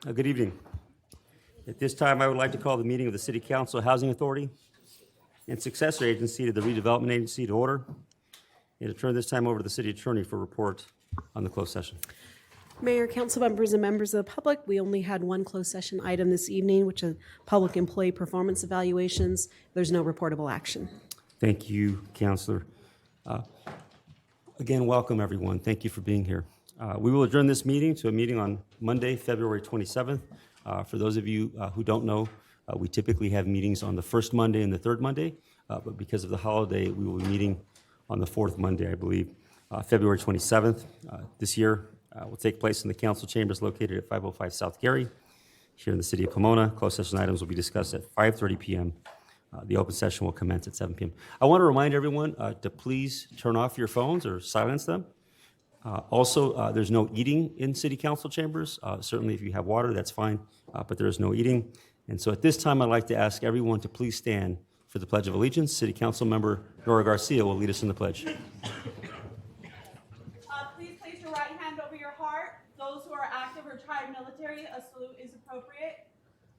Good evening. At this time, I would like to call the meeting of the City Council Housing Authority and successor agency to the Redevelopment Agency to order, and to turn this time over to the City Attorney for report on the closed session. Mayor, council members, and members of the public, we only had one closed session item this evening, which is public employee performance evaluations. There's no reportable action. Thank you, Councilor. Again, welcome, everyone. Thank you for being here. We will adjourn this meeting to a meeting on Monday, February 27th. For those of you who don't know, we typically have meetings on the first Monday and the third Monday, but because of the holiday, we will be meeting on the fourth Monday, I believe. February 27th this year will take place in the council chambers located at 505 South Gary here in the city of Pomona. Closed session items will be discussed at 5:30 p.m. The open session will commence at 7 p.m. I want to remind everyone to please turn off your phones or silence them. Also, there's no eating in city council chambers. Certainly, if you have water, that's fine, but there is no eating. And so at this time, I'd like to ask everyone to please stand for the Pledge of Allegiance. City Council Member Nora Garcia will lead us in the pledge. Please place your right hand over your heart. Those who are active or retired military, a salute is appropriate.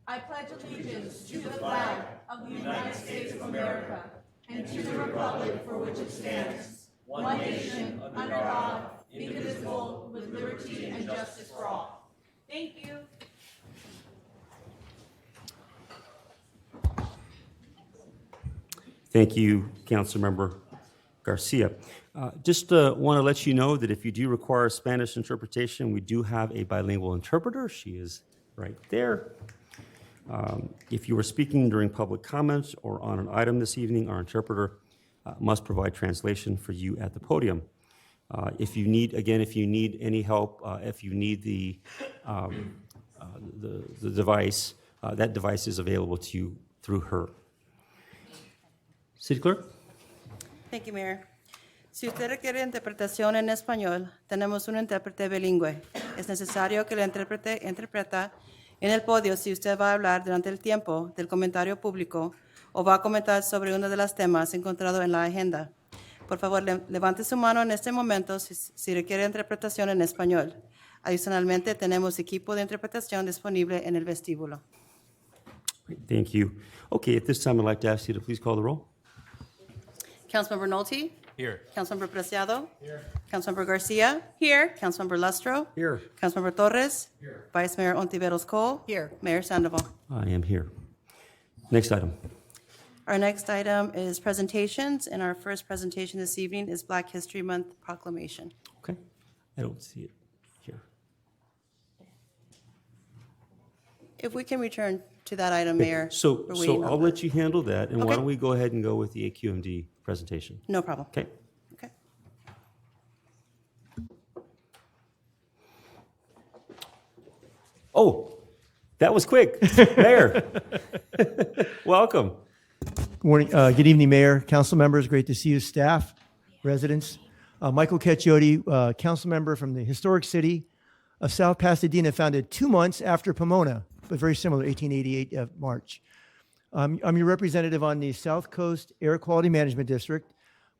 I pledge allegiance to the flag of the United States of America and to the republic for which it stands, one nation, under God, indivisible, with liberty and justice for all. Thank you. Thank you, Councilmember Garcia. Just want to let you know that if you do require Spanish interpretation, we do have a bilingual interpreter. She is right there. If you are speaking during public comments or on an item this evening, our interpreter must provide translation for you at the podium. If you need any help, if you need the device, that device is available to you through her. City Clerk? Thank you, Mayor. Si usted requiere interpretación en español, tenemos un intérprete bilingüe. Es necesario que el intérprete interpreta en el podio si usted va a hablar durante el tiempo del comentario público o va a comentar sobre uno de los temas encontrados en la agenda. Por favor, levante su mano en este momento si requiere interpretación en español. Adicionalmente, tenemos equipo de interpretación disponible en el vestíbulo. Thank you. Okay, at this time, I'd like to ask you to please call the roll. Councilmember Nolte? Here. Councilmember Preciado? Here. Councilmember Garcia? Here. Councilmember Lustro? Here. Councilmember Torres? Here. Vice Mayor Ontiveros Cole? Here. Mayor Sandoval. I am here. Next item. Our next item is presentations, and our first presentation this evening is Black History Month proclamation. Okay, I don't see it here. If we can return to that item, Mayor. So we're waiting on I'll that. let you handle that, and why Okay. don't we go ahead and go with the AQMD presentation? No problem. Okay. Okay. Oh, that was quick. Mayor, welcome. Good morning, good evening, Mayor, council members. Great to see you, staff, residents. Michael Caccioti, council member from the historic city of South Pasadena, founded 2 months after Pomona, but very similar, 1888 March. I'm your representative on the South Coast Air Quality Management District,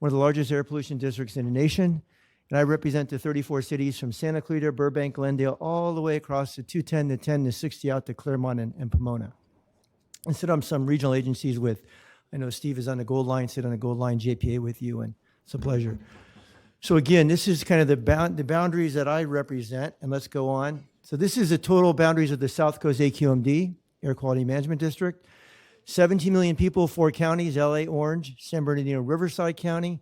one of the largest air pollution districts in the nation. And I represent the 34 cities from Santa Clarita, Burbank, Glendale, all the way across the 210, the 10, the 60 out to Claremont and Pomona. And sit on some regional agencies with, I know Steve is on the Gold Line, sit on the Gold Line JPA with you, and it's a pleasure. So again, this is kind of the boundaries that I represent, and let's go on. So this is the total boundaries of the South Coast AQMD, Air Quality Management District. 17 million people, 4 counties, LA, Orange, San Bernardino, Riverside County.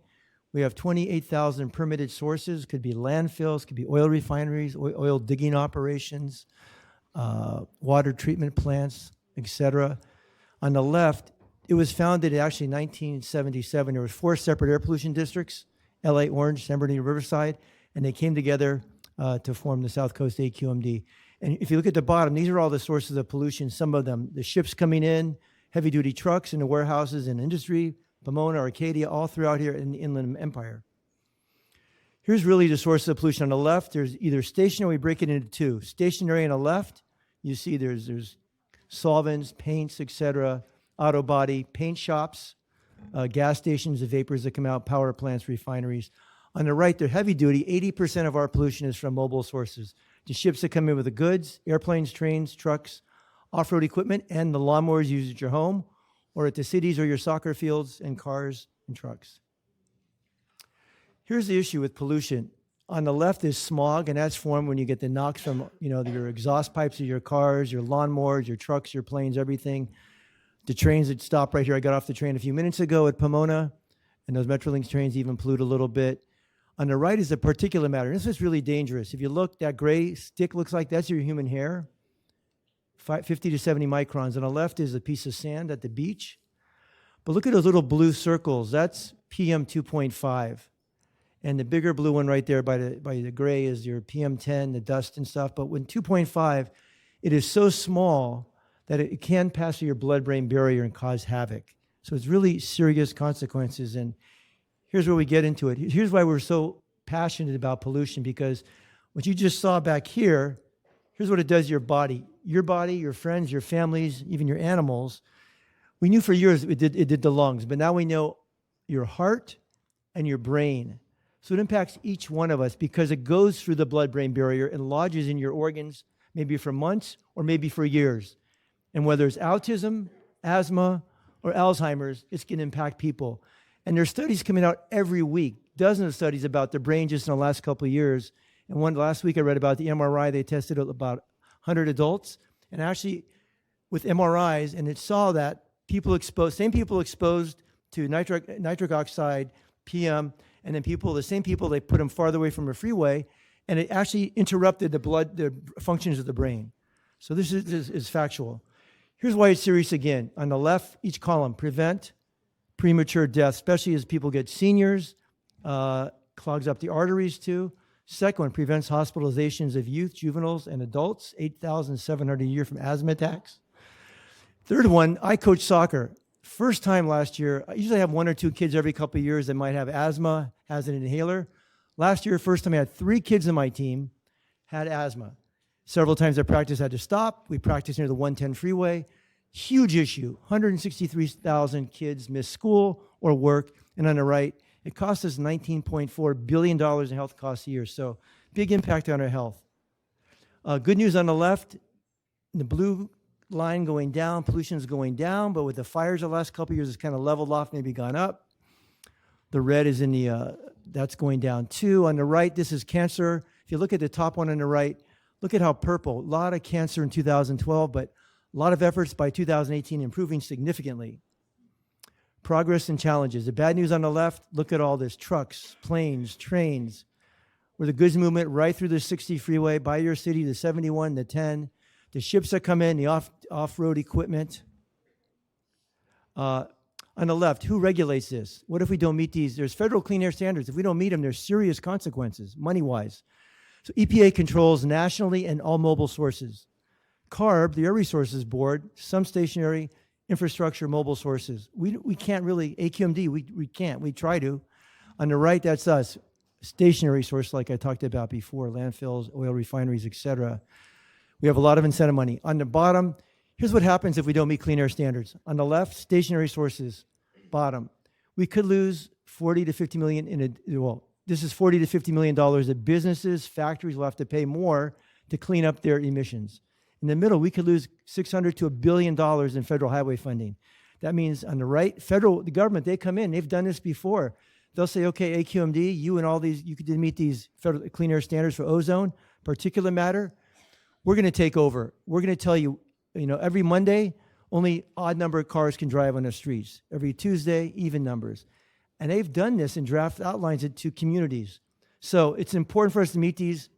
We have 28,000 permitted sources, could be landfills, could be oil refineries, oil digging operations, water treatment plants, etc. On the left, it was founded actually in 1977. There was 4 separate air pollution districts, LA, Orange, San Bernardino, Riverside, and they came together to form the South Coast AQMD. And if you look at the bottom, these are all the sources of pollution. Some of them, the ships coming in, heavy-duty trucks in the warehouses and industry, Pomona, Arcadia, all throughout here in the Inland Empire. Here's really the source of pollution. On the left, there's either stationary, we break it into 2. Stationary on the left, you see there's solvents, paints, etc., auto body, paint shops, gas stations, the vapors that come out, power plants, refineries. On the right, they're heavy duty. 80% of our pollution is from mobile sources. the ships that come in with the goods, airplanes, trains, trucks, off-road equipment, and the lawnmowers used at your home or at the cities or your soccer fields, and cars and trucks. Here's the issue with pollution. On the left is smog, and that's formed when you get the NOx from your exhaust pipes of your cars, your lawnmowers, your trucks, your planes, everything. The trains that stop right here. I got off the train a few minutes ago at Pomona, and those Metrolinx trains even pollute a little bit. On the right is the particulate matter. This is really dangerous. If you look, that gray stick looks like that's your human hair, 50 to 70 microns. On the left is a piece of sand at the beach. But look at those little blue circles. That's PM 2.5. And the bigger blue one right there by the gray is your PM 10, the dust and stuff. But when 2.5, it is so small that it can pass through your blood-brain barrier and cause havoc. So it's really serious consequences. And here's where we get into it. Here's why we're so passionate about pollution, because what you just saw back here, here's what it does to your body, your friends, your families, even your animals. We knew for years it did the lungs, but now we know your heart and your brain. So it impacts each one of us because it goes through the blood-brain barrier and lodges in your organs, maybe for months or maybe for years. And whether it's autism, asthma, or Alzheimer's, it's going to impact people. And there's studies coming out every week, dozens of studies about the brain just in the last couple of years. And one last week I read about the MRI. They tested about 100 adults. And actually, with MRIs, and it saw that same people exposed to nitric oxide, PM, and then the same people, they put them farther away from a freeway, and it actually interrupted the functions of the brain. So this is factual. Here's why it's serious again. On the left, each column, prevent premature death, especially as people get seniors, clogs up the arteries too. Second one, prevents hospitalizations of youth, juveniles, and adults, 8,700 a year from asthma attacks. Third one, I coach soccer. First time last year, I usually have one or two kids every couple of years that might have asthma, has an inhaler. Last year, first time I had 3 kids in my team had asthma. Several times I practice had to stop. We practiced near the 110 freeway. Huge issue. 163,000 kids miss school or work. And on the right, it costs us $19.4 billion in health costs a year. So big impact on our health. Good news on the left, the blue line going down, pollution is going down, but with the fires the last couple of years, it's kind of leveled off, maybe gone up. The red is in that's going down too. On the right, this is cancer. If you look at the top one on the right, look at how purple, a lot of cancer in 2012, but a lot of efforts by 2018 improving significantly. Progress and challenges. The bad news on the left, look at all this, trucks, planes, trains, where the goods movement right through the 60 freeway, by your city, the 71, the 10, the ships that come in, the off-road equipment. On the left, who regulates this? What if we don't meet these? There's federal clean air standards. If we don't meet them, there's serious consequences, money-wise. So EPA controls nationally and all mobile sources. CARB, the Air Resources Board, some stationary infrastructure mobile sources. We can't really, AQMD, we can't. We try to. On the right, that's us. Stationary source like I talked about before, landfills, oil refineries, et cetera. We have a lot of incentive money. On the bottom, here's what happens if we don't meet clean air standards. On the left, stationary sources, bottom. We could lose 40 to 50 million this is $40 to $50 million that businesses, factories will have to pay more to clean up their emissions. In the middle, we could lose $600 to $1 billion in federal highway funding. That means on the right, the government, they come in, they've done this before. They'll say, okay, AQMD, you and all these, you could meet these federal clean air standards for ozone, particulate matter. We're going to take over. We're going to tell you, every Monday, only odd number of cars can drive on the streets. Every Tuesday, even numbers. And they've done this and draft outlines it to communities. So it's important for us to meet these.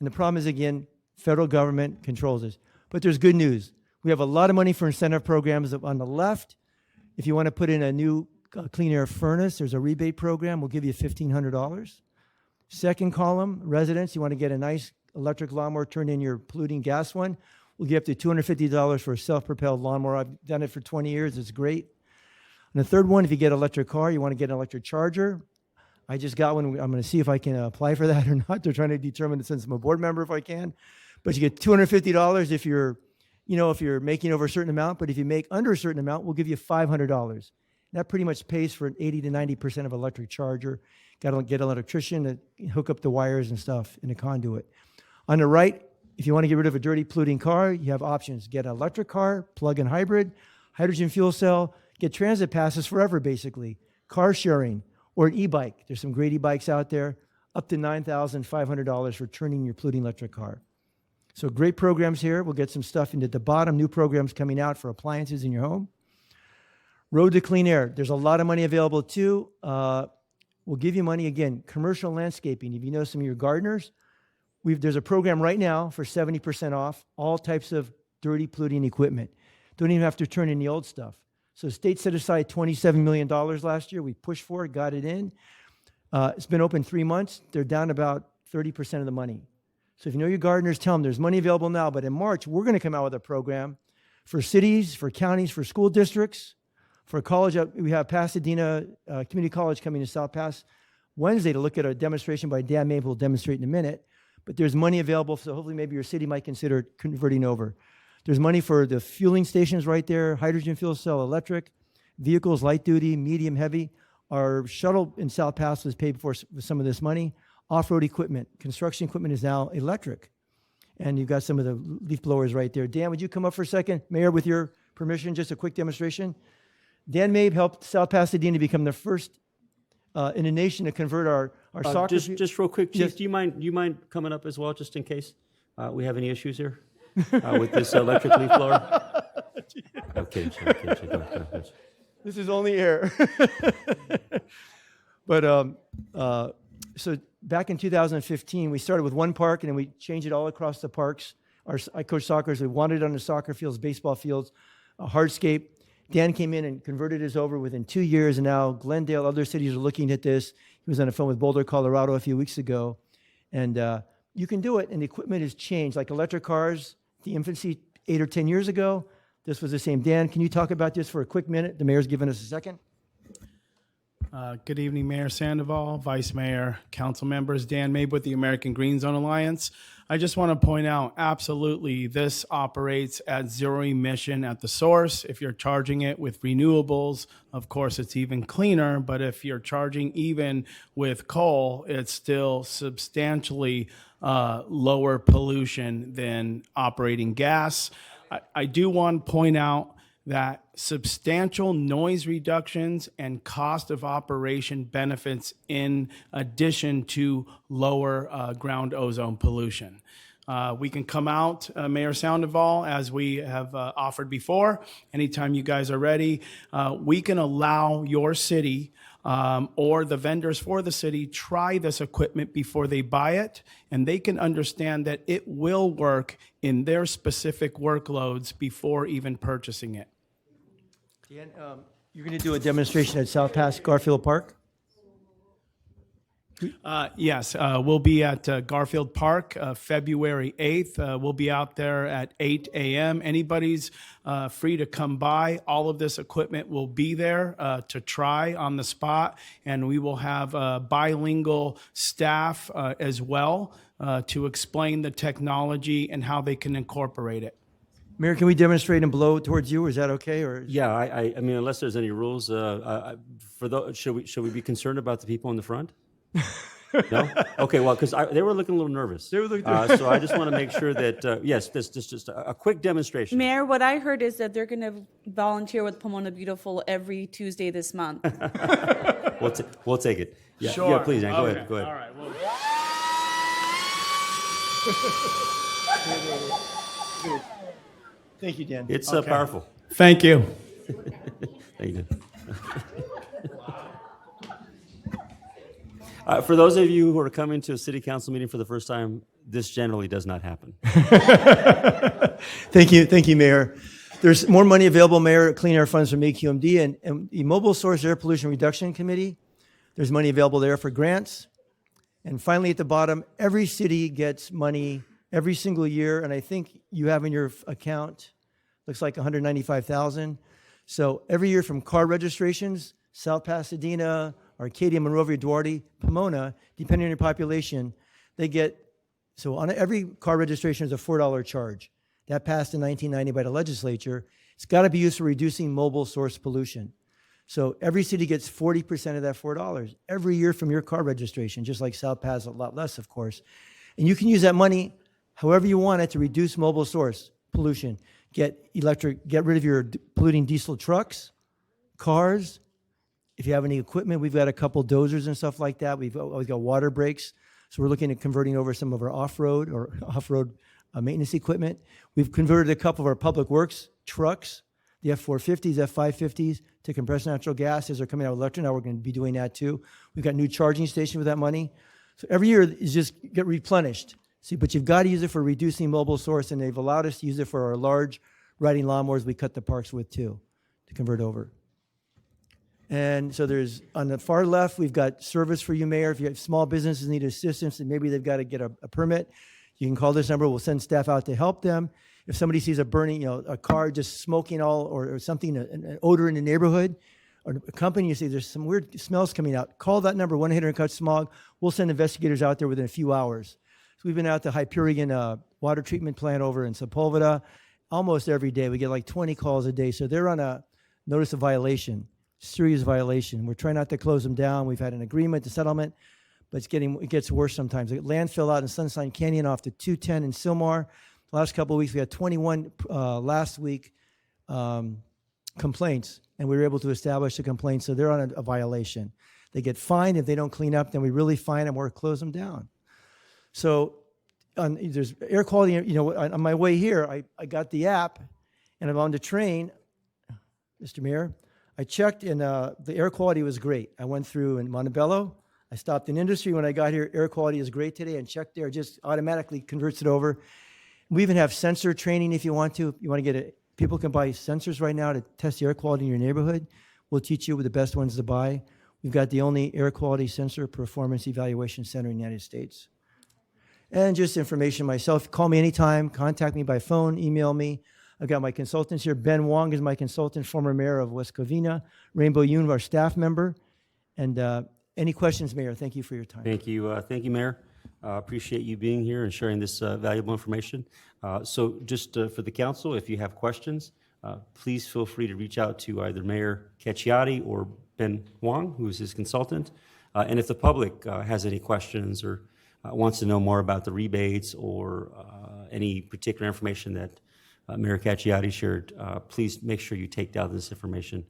And the problem is, again, federal government controls this. But there's good news. We have a lot of money for incentive programs on the left. If you want to put in a new clean air furnace, there's a rebate program. We'll give you $1,500. Second column, residents, you want to get a nice electric lawnmower, turn in your polluting gas one. We'll give up to $250 for a self-propelled lawnmower. I've done it for 20 years. It's great. And the third one, if you get an electric car, you want to get an electric charger. I just got one. I'm going to see if I can apply for that or not. They're trying to determine, since I'm a board member, if I can. But you get $250 if you're making over a certain amount. But if you make under a certain amount, we'll give you $500. That pretty much pays for 80 to 90% of electric charger. Got to get an electrician to hook up the wires and stuff in a conduit. On the right, if you want to get rid of a dirty polluting car, you have options. Get an electric car, plug-in hybrid, hydrogen fuel cell, get transit passes forever, basically. Car sharing, or an e-bike. There's some great e-bikes out there, up to $9,500 for turning your polluting electric car. So great programs here. We'll get some stuff into the bottom, new programs coming out for appliances in your home. Road to clean air. There's a lot of money available too. We'll give you money, again, commercial landscaping. If you know some of your gardeners, there's a program right now for 70% off all types of dirty polluting equipment. Don't even have to turn in the old stuff. So state set aside $27 million last year. We pushed for it, got it in. It's been open 3 months. They're down about 30% of the money. So if you know your gardeners, tell them there's money available now. But in March, we're going to come out with a program for cities, for counties, for school districts, for college. We have Pasadena Community College coming to South Pass Wednesday to look at a demonstration by Dan Mabe, who will demonstrate in a minute. But there's money available, so hopefully maybe your city might consider converting over. There's money for the fueling stations right there, hydrogen fuel cell, electric, vehicles, light duty, medium, heavy. Our shuttle in South Pass was paid for with some of this money. Off-road equipment, construction equipment is now electric. And you've got some of the leaf blowers right there. Dan, would you come up for a second? Mayor, with your permission, just a quick demonstration. Dan Mabe helped South Pasadena become the first in the nation to convert our soccer. Just real quick, Chief, Yes. do you mind coming up as well, just in case we have any issues here with this electric leaf blower? Okay, go. This is only air. But so back in 2015, we started with one park, and then we changed it all across the parks. I coach soccer, so we wanted it on the soccer fields, baseball fields, hardscape. Dan came in and converted us over within 2 years, and now Glendale, other cities are looking at this. He was on the phone with Boulder, Colorado a few weeks ago. And you can do it, and the equipment has changed. Like electric cars, the infancy 8 or 10 years ago, this was the same. Dan, can you talk about this for a quick minute? The mayor's given us a second. Good evening, Mayor Sandoval, Vice Mayor, council members. Dan Mabe with the American Green Zone Alliance. I just want to point out, absolutely, this operates at zero emission at the source. If you're charging it with renewables, of course, it's even cleaner. But if you're charging even with coal, it's still substantially lower pollution than operating gas. I do want to point out that substantial noise reductions and cost of operation benefits in addition to lower ground ozone pollution. We can come out, Mayor Sandoval, as we have offered before. Anytime you guys are ready, we can allow your city or the vendors for the city try this equipment before they buy it, and they can understand that it will work in their specific workloads before even purchasing it. Dan, you're going to do a demonstration at South Pass Garfield Park? Yes, we'll be at Garfield Park February 8th. We'll be out there at 8 a.m. Anybody's free to come by. All of this equipment will be there to try on the spot, and we will have bilingual staff as well to explain the technology and how they can incorporate it. Mayor, can we demonstrate and blow towards you? Is that okay? Or Yeah, I mean, unless there's any rules, for those, should we be concerned about the people in the front? No? Okay, well, because they were looking a little nervous. They were looking so I just want to make sure that, yes, this just a quick demonstration. Mayor, what I heard is that they're going to volunteer with Pomona Beautiful every Tuesday this month. We'll take it. Yeah, Sure. yeah, please, Dan, go Okay. ahead. Go ahead. All right. Well, Thank you, Dan. It's Okay. powerful. thank you. Thank you. For those of you who are coming to a city council meeting for the first time, this generally does not happen. Thank you, Mayor. There's more money available, Mayor, clean air funds from AQMD and the Mobile Source Air Pollution Reduction Committee. There's money available there for grants. And finally, at the bottom, every city gets money every single year, and I think you have in your account, looks like $195,000. So every year from car registrations, South Pasadena, Arcadia, Monrovia, Duarte, Pomona, depending on your population, they get, so on every car registration is a $4 charge. That passed in 1990 by the legislature. It's got to be used for reducing mobile source pollution. So every city gets 40% of that $4 every year from your car registration, just like South Pass, a lot less, of course. And you can use that money however you want it to reduce mobile source pollution. Get rid of your polluting diesel trucks, cars. If you have any equipment, we've got a couple dozers and stuff like that. We've always got water breaks. So we're looking at converting over some of our off-road maintenance equipment. We've converted a couple of our public works trucks, the F-450s, F-550s, to compressed natural gas as they're coming out of electric. Now we're going to be doing that too. We've got new charging stations with that money. So every year is just get replenished. See, but you've got to use it for reducing mobile source, and they've allowed us to use it for our large riding lawnmowers we cut the parks with too, to convert over. And so there's, on the far left, we've got service for you, Mayor. If you have small businesses need assistance and maybe they've got to get a permit, you can call this number. We'll send staff out to help them. If somebody sees a burning, a car just smoking or something, an odor in the neighborhood, or a company, you see there's some weird smells coming out, call that number, 1-800-CUT-SMOG. We'll send investigators out there within a few hours. So we've been out to Hyperion water treatment plant over in Sepulveda almost every day. We get like 20 calls a day. So they're on a notice of violation. Serious violation. We're trying not to close them down. We've had an agreement to settlement, but it gets worse sometimes. The landfill out in Sunshine Canyon off to 210 in Sylmar. The last couple of weeks, we had 21 last week complaints, and we were able to establish a complaint, so they're on a violation. They get fined. If they don't clean up, then we really fine them or close them down. So there's air quality. On my way here, I got the app, and I'm on the train, Mr. Mayor. I checked, and the air quality was great. I went through in Montebello. I stopped in Industry. When I got here, air quality is great today, and checked there, just automatically converts it over. We even have sensor training if you want to. If you want to get it, people can buy sensors right now to test the air quality in your neighborhood. We'll teach you the best ones to buy. We've got the only air quality sensor performance evaluation center in the United States. And just information myself. Call me anytime. Contact me by phone. Email me. I've got my consultants here. Ben Wong is my consultant, former mayor of West Covina. Rainbow Yoon, our staff member. And any questions, Mayor? Thank you for your time. Thank you, Mayor. Appreciate you being here and sharing this valuable information. So just for the council, if you have questions, please feel free to reach out to either Mayor Cacciati or Ben Wong, who is his consultant. And if the public has any questions or wants to know more about the rebates or any particular information that Mayor Cacciati shared, please make sure you take down this information.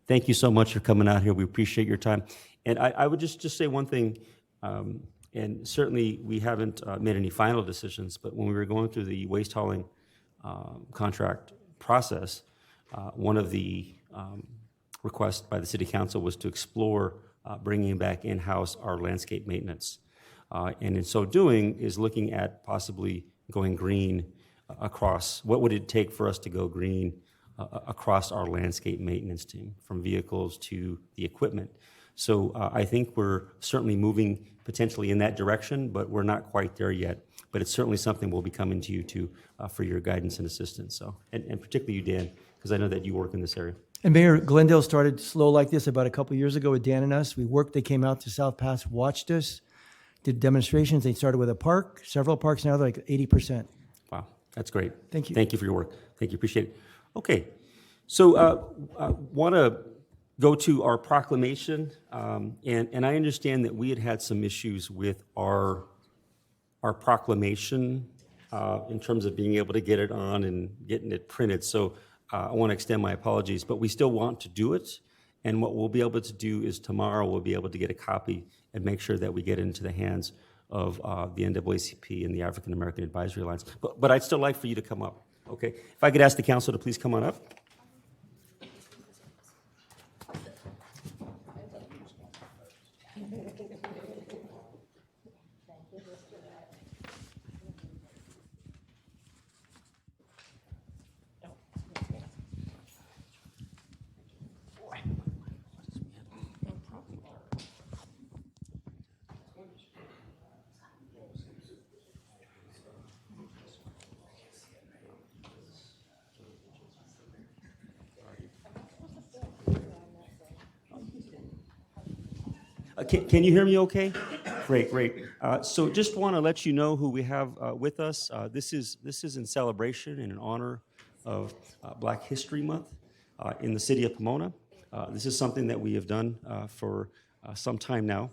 Thank you so much for coming out here. We appreciate your time. And I would just say one thing, and certainly we haven't made any final decisions, but when we were going through the waste hauling contract process, one of the requests by the City Council was to explore bringing back in-house our landscape maintenance. And in so doing is looking at possibly going green across, what would it take for us to go green across our landscape maintenance team, from vehicles to the equipment. So I think we're certainly moving potentially in that direction, but we're not quite there yet. But it's certainly something we'll be coming to you to for your guidance and assistance. So, and particularly you, Dan, because I know that you work in this area. And Mayor, Glendale started slow like this about a couple years ago with Dan and us. We worked, they came out to South Pass, watched us, did demonstrations. They started with a park, several parks, now they're like 80%. Wow, that's great. Thank you. Thank you for your work. Thank you, appreciate it. Okay, so I want to go to our proclamation, and I understand that we had some issues with our proclamation in terms of being able to get it on and getting it printed. So I want to extend my apologies, but we still want to do it. And what we'll be able to do is tomorrow we'll be able to get a copy and make sure that we get it into the hands of the NAACP and the African American Advisory Alliance. But I'd still like for you to come up, okay? If I could ask the council to please come on up. Can you hear me okay? Great, great. So just want to let you know who we have with us. This is in celebration and in honor of Black History Month in the city of Pomona. This is something that we have done for some time now.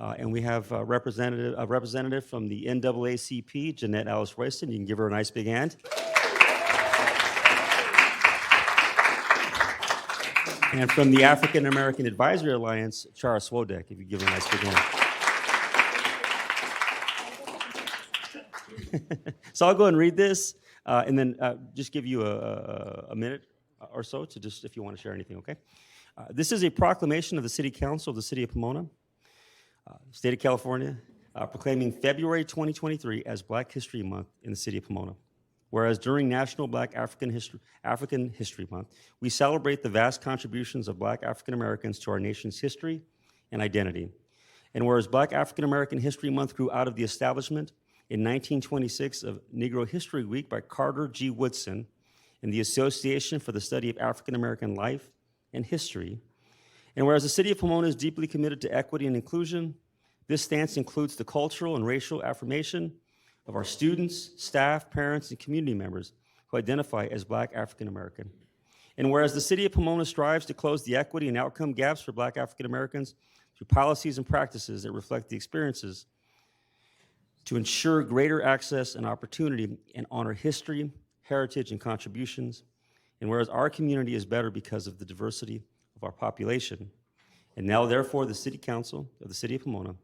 And we have a representative from the NAACP, Jeanette Alice Royston. You can give her a nice big hand. And from the African American Advisory Alliance, Chara Swodek, if you give her a nice big hand. So I'll go ahead and read this, and then just give you a minute or so to just, if you want to share anything, okay? This is a proclamation of the City Council of the City of Pomona, State of California, proclaiming February 2023 as Black History Month in the City of Pomona. Whereas during National Black African History Month, we celebrate the vast contributions of Black African Americans to our nation's history and identity. And whereas Black African American History Month grew out of the establishment in 1926 of Negro History Week by Carter G. Woodson and the Association for the Study of African American Life and History, and whereas the City of Pomona is deeply committed to equity and inclusion, this stance includes the cultural and racial affirmation of our students, staff, parents, and community members who identify as Black African American. And whereas the City of Pomona strives to close the equity and outcome gaps for Black African Americans through policies and practices that reflect the experiences to ensure greater access and opportunity and honor history, heritage, and contributions. And whereas our community is better because of the diversity of our population. And now, therefore, the City Council of the City of Pomona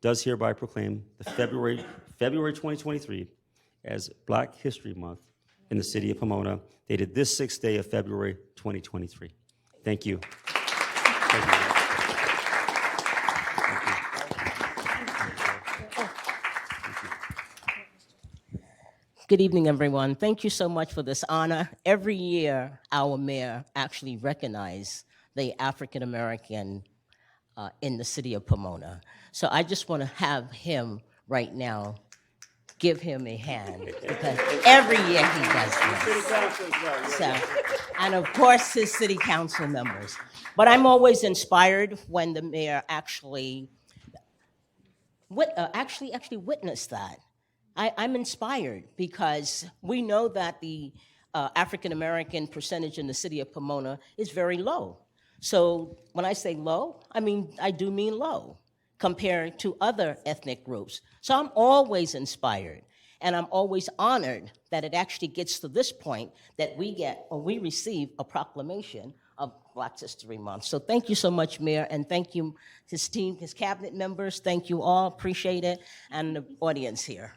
does hereby proclaim the February 2023 as Black History Month in the City of Pomona, dated this 6th day of February 2023. Thank you. Thank you. Good evening, everyone. Thank you so much for this honor. Every year, our mayor actually recognizes the African American in the city of Pomona. So I just want to have him right now, give him a hand, because every year he does this. So, and of course, his city council members. But I'm always inspired when the mayor actually witnessed that. I'm inspired because we know that the African American percentage in the city of Pomona is very low. So when I say low, I do mean low compared to other ethnic groups. So I'm always inspired, and I'm always honored that it actually gets to this point that we receive a proclamation of Black History Month. So thank you so much, Mayor, and thank you, his team, his cabinet members. Thank you all, appreciate it, and the audience here.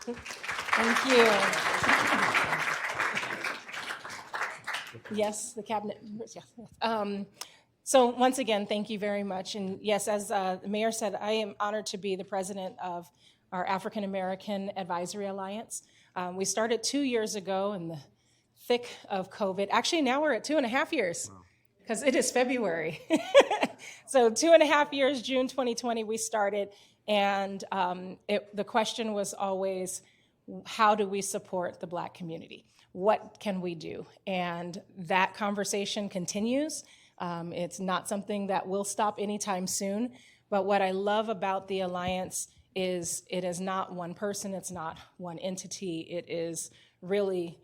Thank you. Yes, the cabinet members, yes. So once again, thank you very much. And yes, as the mayor said, I am honored to be the president of our African American Advisory Alliance. We started 2 years ago in the thick of COVID. Actually, now we're at 2.5 years because it is February. So 2.5 years, June 2020, we started. And the question was always, how do we support the Black community? What can we do? And that conversation continues. It's not something that will stop anytime soon. But what I love about the Alliance is it is not one person, it's not one entity. It is really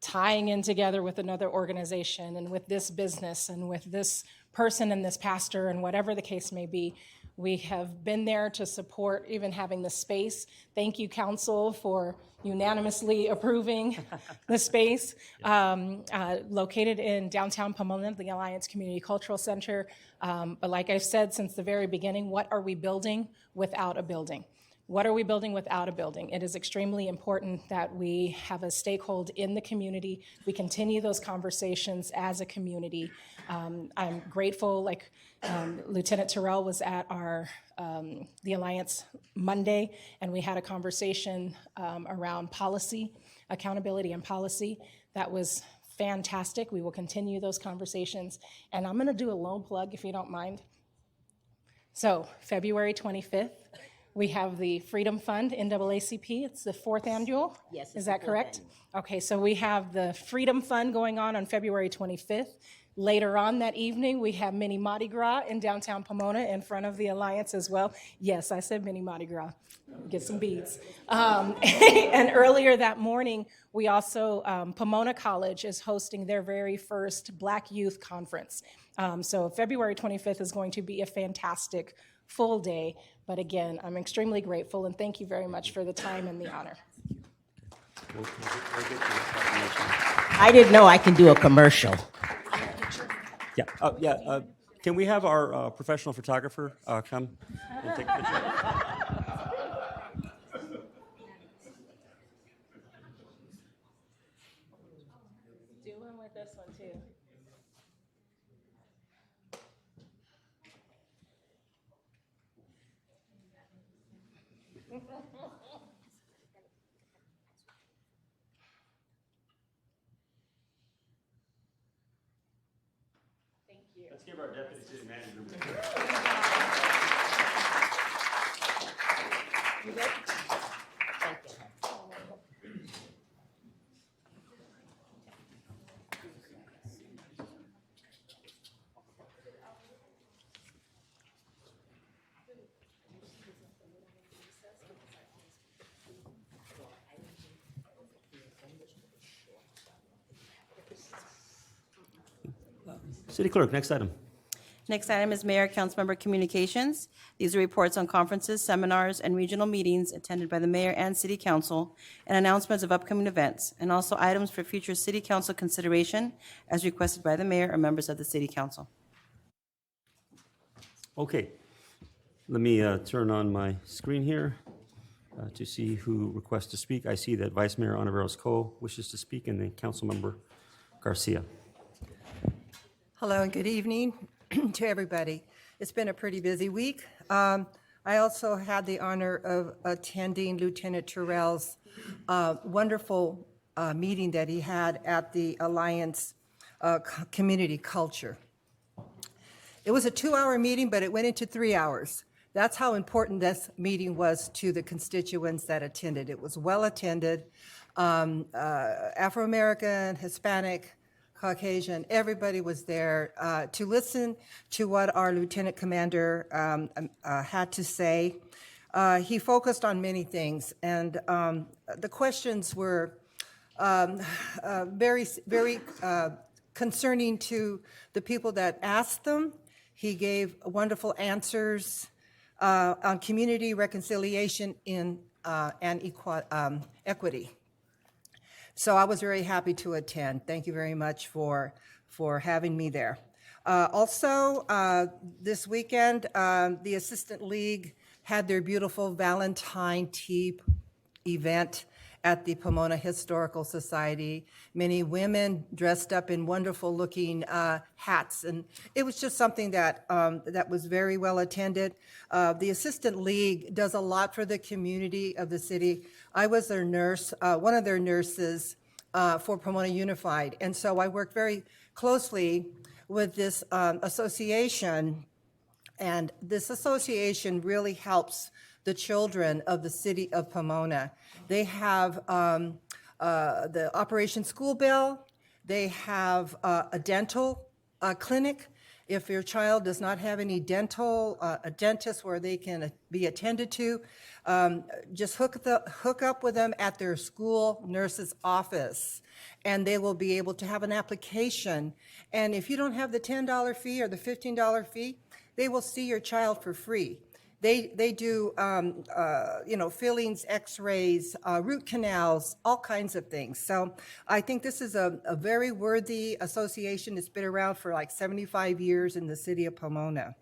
tying in together with another organization and with this business and with this person and this pastor and whatever the case may be. We have been there to support even having the space. Thank you, Council, for unanimously approving the space. Located in downtown Pomona, the Alliance Community Cultural Center. But like I've said since the very beginning, what are we building without a building? What are we building without a building? It is extremely important that we have a stakeholder in the community. We continue those conversations as a community. I'm grateful, Lieutenant Terrell was at the Alliance Monday, and we had a conversation around policy, accountability and policy. That was fantastic. We will continue those conversations. And I'm gonna do a lone plug if you don't mind. So February 25th, we have the Freedom Fund, NAACP. It's the 4th annual. Yes. Is that correct? Okay, so we have the Freedom Fund going on February 25th. Later on that evening, we have Mini Mardi Gras in downtown Pomona in front of the Alliance as well. Yes, I said Mini Mardi Gras. Get some beads. And earlier that morning, we also, Pomona College is hosting their very first Black Youth Conference. So February 25th is going to be a fantastic full day. But again, I'm extremely grateful, and thank you very much for the time and the honor. I didn't know I can do a commercial. Yeah. Can we have our professional photographer come and take a picture? Do one with this one too. Let's give our deputy city manager. You good? Thank you. City Clerk, next item. Next item is Mayor, Councilmember Communications. These are reports on conferences, seminars, and regional meetings attended by the mayor and city council, and announcements of upcoming events, and also items for future city council consideration as requested by the mayor or members of the city council. Okay, let me turn on my screen here to see who requests to speak. I see that Vice Mayor Ontiveros Cole wishes to speak, and then Councilmember Garcia. Hello and good evening to everybody. It's been a pretty busy week. I also had the honor of attending Lieutenant Terrell's wonderful meeting that he had at the Alliance Community Culture. It was a 2-hour meeting, but it went into 3 hours. That's how important this meeting was to the constituents that attended. It was well attended. Afro-American, Hispanic, Caucasian, everybody was there to listen to what our Lieutenant Commander had to say. He focused on many things, and the questions were very concerning to the people that asked them. He gave wonderful answers on community reconciliation and equity. So I was very happy to attend. Thank you very much for having me there. Also, this weekend, the Assistant League had their beautiful Valentine Tea event at the Pomona Historical Society. Many women dressed up in wonderful looking hats, and it was just something that was very well attended. The Assistant League does a lot for the community of the city. I was their nurse, one of their nurses for Pomona Unified, and so I worked very closely with this association, and this association really helps the children of the city of Pomona. They have the Operation School Bell. They have a dental clinic. If your child does not have any dental, a dentist where they can be attended to, just hook up with them at their school nurse's office, and they will be able to have an application. And if you don't have the $10 fee or the $15 fee, they will see your child for free. They do, fillings, x-rays, root canals, all kinds of things. So I think this is a very worthy association. It's been around for like 75 years in the city of Pomona.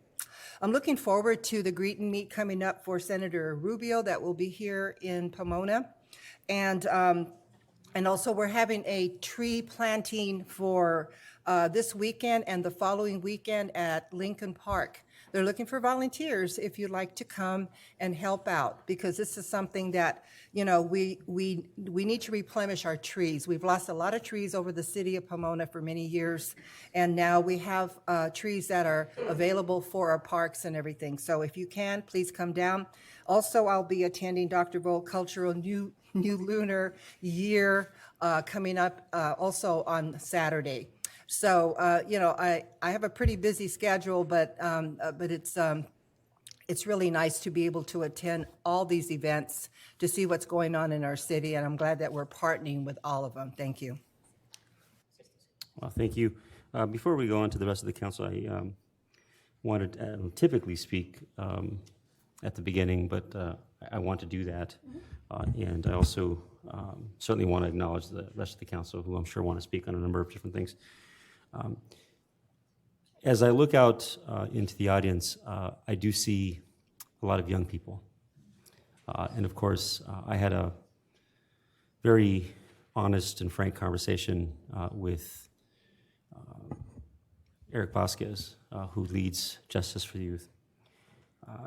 I'm looking forward to the greet and meet coming up for Senator Rubio that will be here in Pomona. And also we're having a tree planting for this weekend and the following weekend at Lincoln Park. They're looking for volunteers if you'd like to come and help out, because this is something that, we need to replenish our trees. We've lost a lot of trees over the city of Pomona for many years, and now we have trees that are available for our parks and everything. So if you can, please come down. Also, I'll be attending Dr. Vol Cultural New Lunar Year coming up also on Saturday. So, I have a pretty busy schedule, but it's really nice to be able to attend all these events to see what's going on in our city, and I'm glad that we're partnering with all of them. Thank you. Well, thank you. Before we go on to the rest of the council, wanted, I don't typically speak at the beginning, but I want to do that. And I also certainly want to acknowledge the rest of the council, who I'm sure want to speak on a number of different things. As I look out into the audience, I do see a lot of young people. And of course, I had a very honest and frank conversation with Eric Vasquez, who leads Justice for the Youth.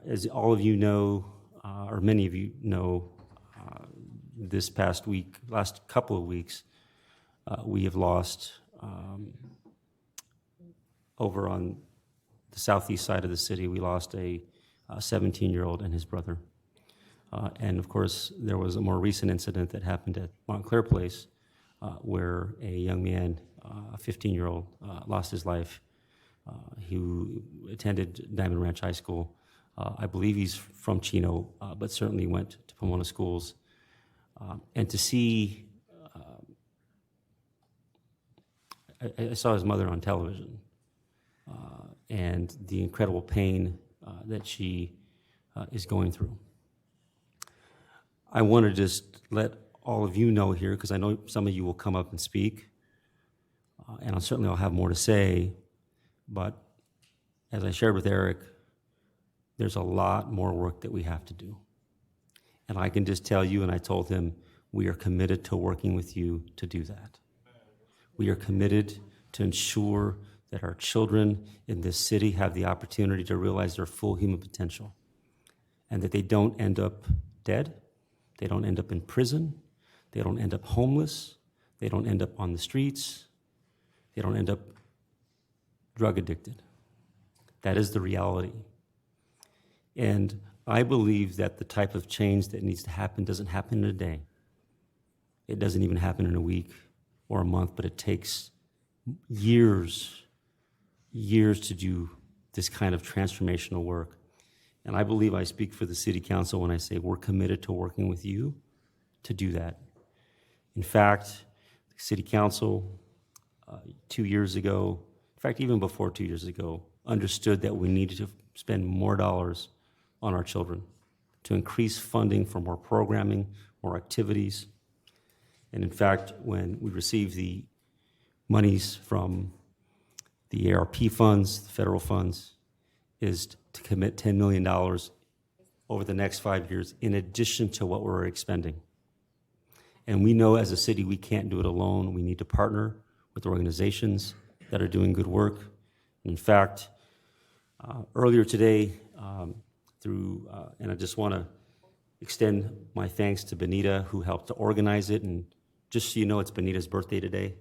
As all of you know, or many of you know, this past week, last couple of weeks, we have lost over on the southeast side of the city, we lost a 17-year-old and his brother. And of course, there was a more recent incident that happened at Montclair Place where a young man, a 15-year-old, lost his life. He attended Diamond Ranch High School. I believe he's from Chino, but certainly went to Pomona schools. And to see, I saw his mother on television and the incredible pain that she is going through. I want to just let all of you know here, because I know some of you will come up and speak, and I'll have more to say, but as I shared with Eric, there's a lot more work that we have to do. And I can just tell you, and I told him, we are committed to working with you to do that. We are committed to ensure that our children in this city have the opportunity to realize their full human potential, and that they don't end up dead, they don't end up in prison, they don't end up homeless, they don't end up on the streets, they don't end up drug addicted. That is the reality. And I believe that the type of change that needs to happen doesn't happen in a day. It doesn't even happen in a week or a month, but it takes years to do this kind of transformational work. And I believe I speak for the City Council when I say we're committed to working with you to do that. In fact, the City Council 2 years ago, in fact, even before 2 years ago, understood that we needed to spend more dollars on our children, to increase funding for more programming, more activities. And in fact, when we received the monies from the ARP funds, the federal funds, is to commit $10 million over the next 5 years in addition to what we're expending. And we know as a city we can't do it alone. We need to partner with organizations that are doing good work. In fact, earlier today, and I just want to extend my thanks to Benita, who helped to organize it. And just so you know, it's Benita's birthday today.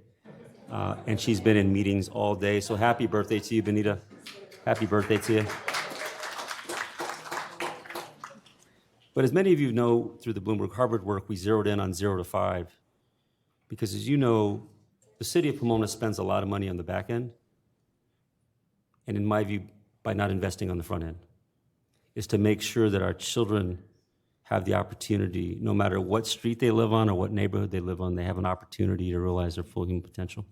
And she's been in meetings all day. So happy birthday to you, Benita. Happy birthday to you. But as many of you know, through the Bloomberg Harvard work, we zeroed in on 0 to 5. Because as you know, the city of Pomona spends a lot of money on the back end. And in my view, by not investing on the front end, is to make sure that our children have the opportunity, no matter what street they live on or what neighborhood they live on, they have an opportunity to realize their full human potential.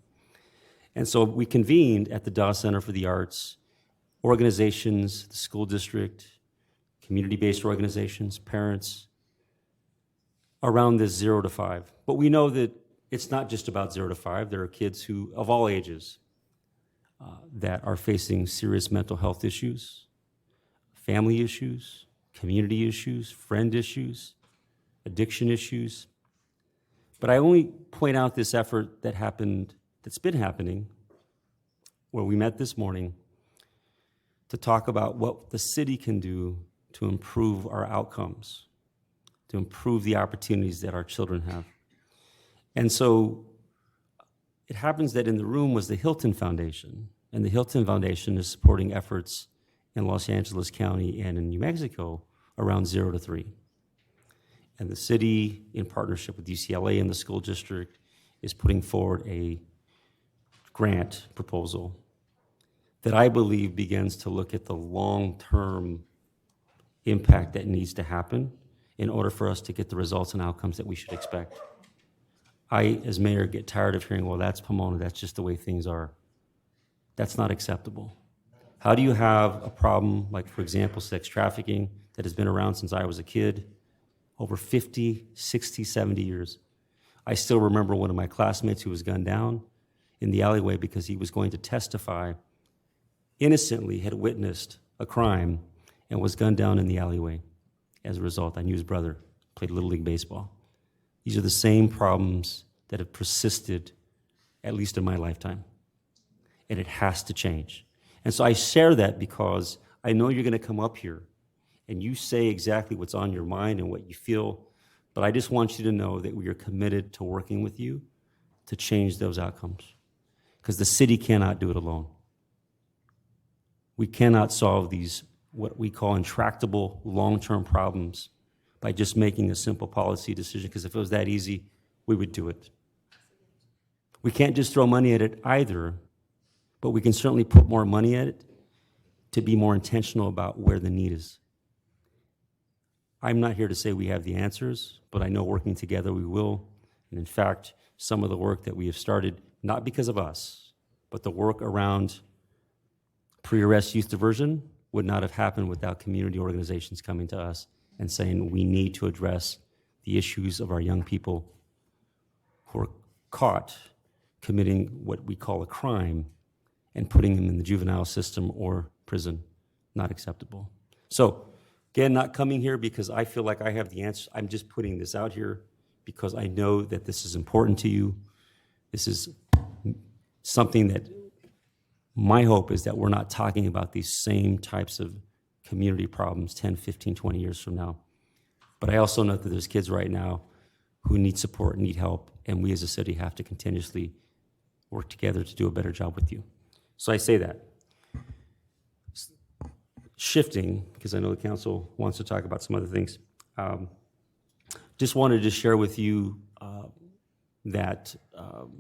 And so we convened at the Dawes Center for the Arts, organizations, the school district, community-based organizations, parents, around this 0 to 5. But we know that it's not just about 0 to 5. There are kids who, of all ages, that are facing serious mental health issues, family issues, community issues, friend issues, addiction issues. But I only point out this effort that happened, that's been happening, where we met this morning to talk about what the city can do to improve our outcomes, to improve the opportunities that our children have. And so it happens that in the room was the Hilton Foundation, and the Hilton Foundation is supporting efforts in Los Angeles County and in New Mexico around 0 to 3. And the city, in partnership with UCLA and the school district, is putting forward a grant proposal that I believe begins to look at the long-term impact that needs to happen in order for us to get the results and outcomes that we should expect. I, as mayor, get tired of hearing, well, that's Pomona, that's just the way things are. That's not acceptable. How do you have a problem like, for example, sex trafficking that has been around since I was a kid, over 50, 60, 70 years? I still remember one of my classmates who was gunned down in the alleyway because he was going to testify, innocently had witnessed a crime and was gunned down in the alleyway. As a result, I knew his brother, played Little League Baseball. These are the same problems that have persisted, at least in my lifetime. And it has to change. And so I share that because I know you're gonna come up here and you say exactly what's on your mind and what you feel, but I just want you to know that we are committed to working with you to change those outcomes. Because the city cannot do it alone. We cannot solve these, what we call intractable, long-term problems by just making a simple policy decision, because if it was that easy, we would do it. We can't just throw money at it either, but we can certainly put more money at it to be more intentional about where the need is. I'm not here to say we have the answers, but I know working together we will. And in fact, some of the work that we have started, not because of us, but the work around pre-arrest youth diversion would not have happened without community organizations coming to us and saying we need to address the issues of our young people who are caught committing what we call a crime and putting them in the juvenile system or prison. Not acceptable. So, again, not coming here because I feel like I have the answer. I'm just putting this out here because I know that this is important to you. This is something that my hope is that we're not talking about these same types of community problems 10, 15, 20 years from now. But I also know that there's kids right now who need support, need help, and we as a city have to continuously work together to do a better job with you. So I say that. Shifting, because I know the council wants to talk about some other things. Just wanted to share with you that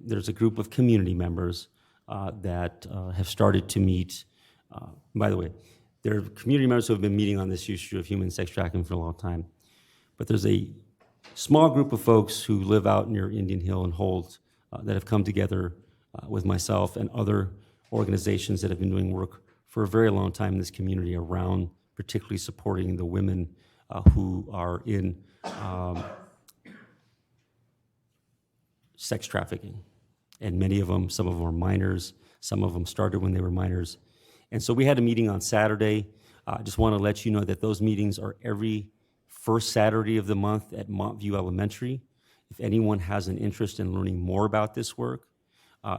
there's a group of community members that have started to meet. By the way, there are community members who have been meeting on this issue of human sex trafficking for a long time. But there's a small group of folks who live out near Indian Hill and Holt that have come together with myself and other organizations that have been doing work for a very long time in this community around particularly supporting the women who are in sex trafficking. And many of them, some of them are minors, some of them started when they were minors. And so we had a meeting on Saturday. I just want to let you know that those meetings are every first Saturday of the month at Montview Elementary. If anyone has an interest in learning more about this work,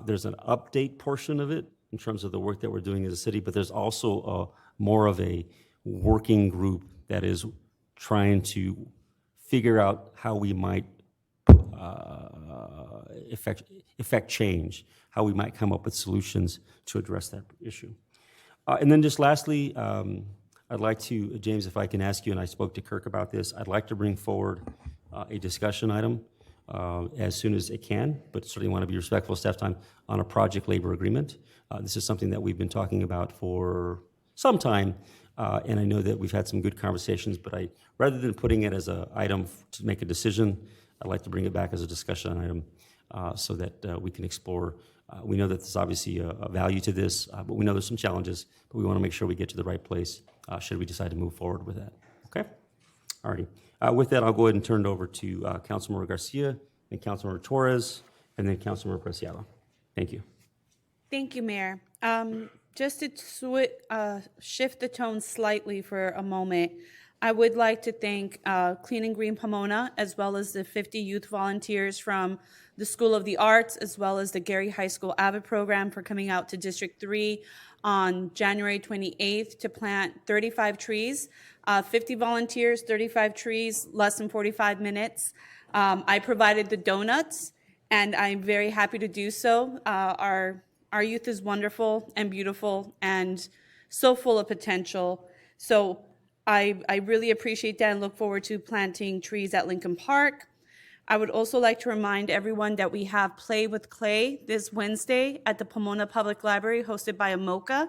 there's an update portion of it in terms of the work that we're doing as a city, but there's also more of a working group that is trying to figure out how we might effect change, how we might come up with solutions to address that issue. And then just lastly, I'd like to, James, if I can ask you, and I spoke to Kirk about this, I'd like to bring forward a discussion item as soon as it can, but certainly want to be respectful of staff time on a project labor agreement. This is something that we've been talking about for some time, and I know that we've had some good conversations, but rather than putting it as an item to make a decision, I'd like to bring it back as a discussion item so that we can explore. We know that there's obviously a value to this, but we know there's some challenges, but we want to make sure we get to the right place should we decide to move forward with that. Okay? All righty. With that, I'll go ahead and turn it over to Councilmember Garcia, and Councilmember Torres, and then Councilmember Preciado. Thank you. Thank you, Mayor. Just to shift the tone slightly for a moment, I would like to thank Clean and Green Pomona, as well as the 50 youth volunteers from the School of the Arts, as well as the Gary High School AVID program for coming out to District 3 on January 28th to plant 35 trees. 50 volunteers, 35 trees, less than 45 minutes. I provided the donuts, and I'm very happy to do so. Our youth is wonderful and beautiful and so full of potential. So I really appreciate that and look forward to planting trees at Lincoln Park. I would also like to remind everyone that we have Play with Clay this Wednesday at the Pomona Public Library, hosted by Amoka.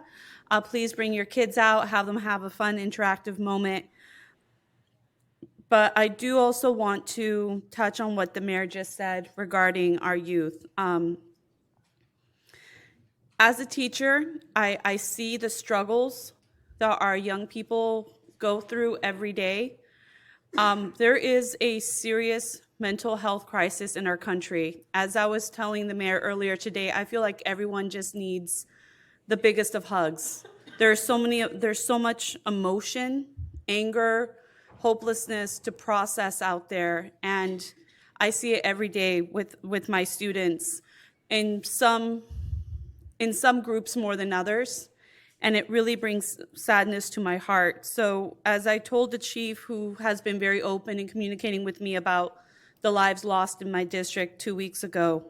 Please bring your kids out, have them have a fun, interactive moment. But I do also want to touch on what the mayor just said regarding our youth. As a teacher, I see the struggles that our young people go through every day. There is a serious mental health crisis in our country. As I was telling the mayor earlier today, I feel like everyone just needs the biggest of hugs. There's so much emotion, anger, hopelessness to process out there, and I see it every day with my students. In some groups more than others, and it really brings sadness to my heart. So as I told the chief, who has been very open in communicating with me about the lives lost in my district 2 weeks ago,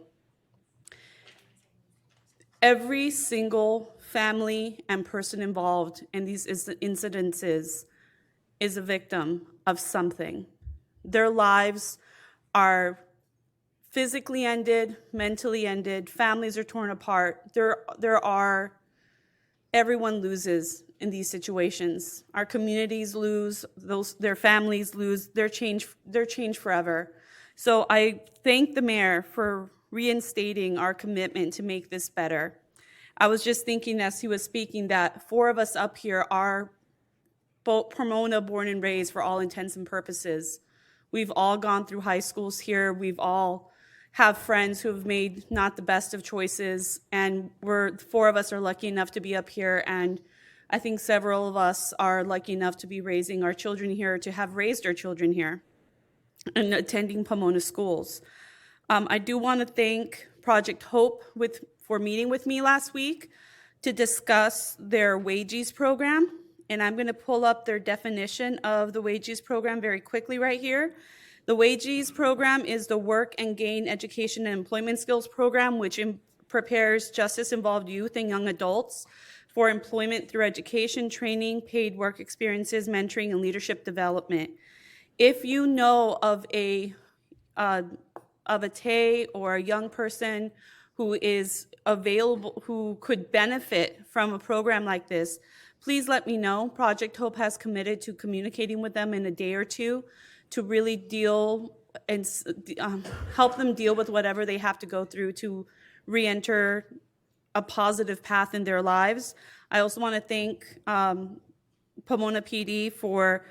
every single family and person involved in these incidences is a victim of something. Their lives are physically ended, mentally ended, families are torn apart. Everyone loses in these situations. Our communities lose, their families lose, they're changed forever. So I thank the mayor for reinstating our commitment to make this better. I was just thinking as he was speaking that 4 of us up here are both Pomona born and raised for all intents and purposes. We've all gone through high schools here. We've all have friends who have made not the best of choices, and 4 of us are lucky enough to be up here, and I think several of us are lucky enough to be raising our children here, to have raised our children here and attending Pomona schools. I do want to thank Project Hope for meeting with me last week to discuss their wages program, and I'm going to pull up their definition of the wages program very quickly right here. The wages program is the Work and Gain Education and Employment Skills Program, which prepares justice-involved youth and young adults for employment through education, training, paid work experiences, mentoring, and leadership development. If you know of a TAY or a young person who is available, who could benefit from a program like this, please let me know. Project Hope has committed to communicating with them in a day or two to really deal and help them deal with whatever they have to go through to re-enter a positive path in their lives. I also want to thank Pomona PD for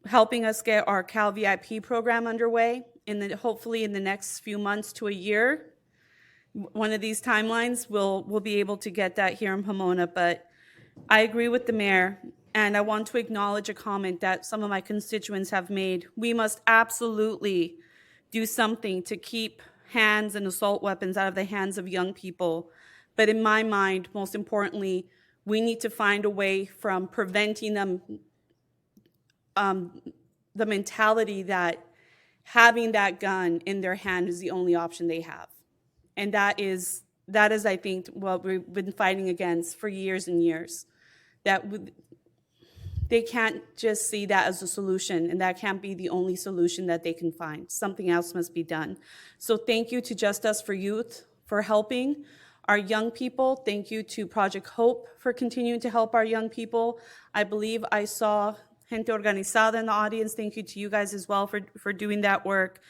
helping us get our Cal VIP program underway, hopefully in the next few months to a year. One of these timelines, we'll be able to get that here in Pomona, but I agree with the mayor. And I want to acknowledge a comment that some of my constituents have made. We must absolutely do something to keep hands and assault weapons out of the hands of young people. But in my mind, most importantly, we need to find a way from preventing them, the mentality that having that gun in their hand is the only option they have. And that is, I think, what we've been fighting against for years and years. They can't just see that as a solution, and that can't be the only solution that they can find. Something else must be done. So thank you to Just Us for Youth for helping our young people. Thank you to Project Hope for continuing to help our young people. I believe I saw Gente Organizada in the audience. Thank you to you guys as well for doing that work.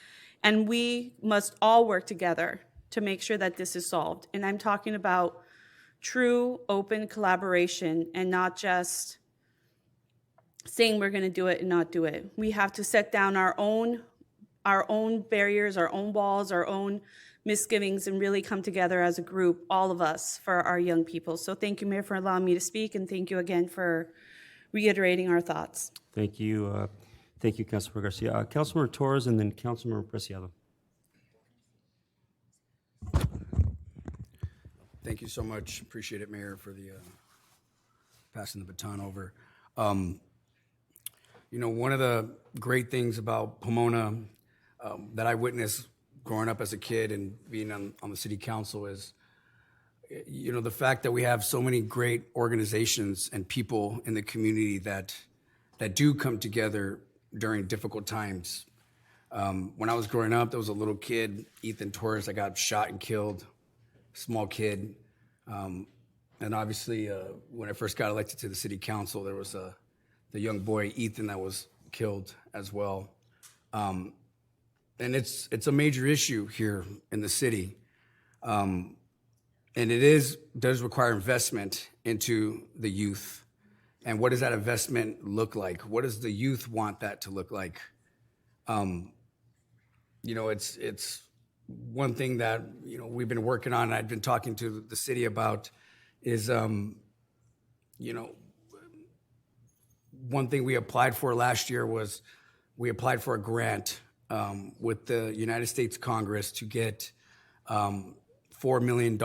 And we must all work together to make sure that this is solved. And I'm talking about true open collaboration and not just saying we're going to do it and not do it. We have to set down our own barriers, our own walls, our own misgivings, and really come together as a group, all of us, for our young people. So thank you, Mayor, for allowing me to speak, and thank you again for reiterating our thoughts. Thank you. Thank you, Councilmember Garcia. Councilmember Torres and then Councilmember Preciado. Thank you so much. Appreciate it, Mayor, for the passing the baton over. You know, one of the great things about Pomona that I witnessed growing up as a kid and being on the city council is, you know, the fact that we have so many great organizations and people in the community that do come together during difficult times. When I was growing up, there was a little kid, Ethan Torres, that got shot and killed, small kid. And obviously, when I first got elected to the city council, there was the young boy, Ethan, that was killed as well. And it's a major issue here in the city. And and does require investment into the youth. And what does that investment look like? What does the youth want that to look like? It's one thing that, we've been working on, and I've been talking to the city about is, one thing we applied for last year was we applied for a grant with the United States Congress to get $4 million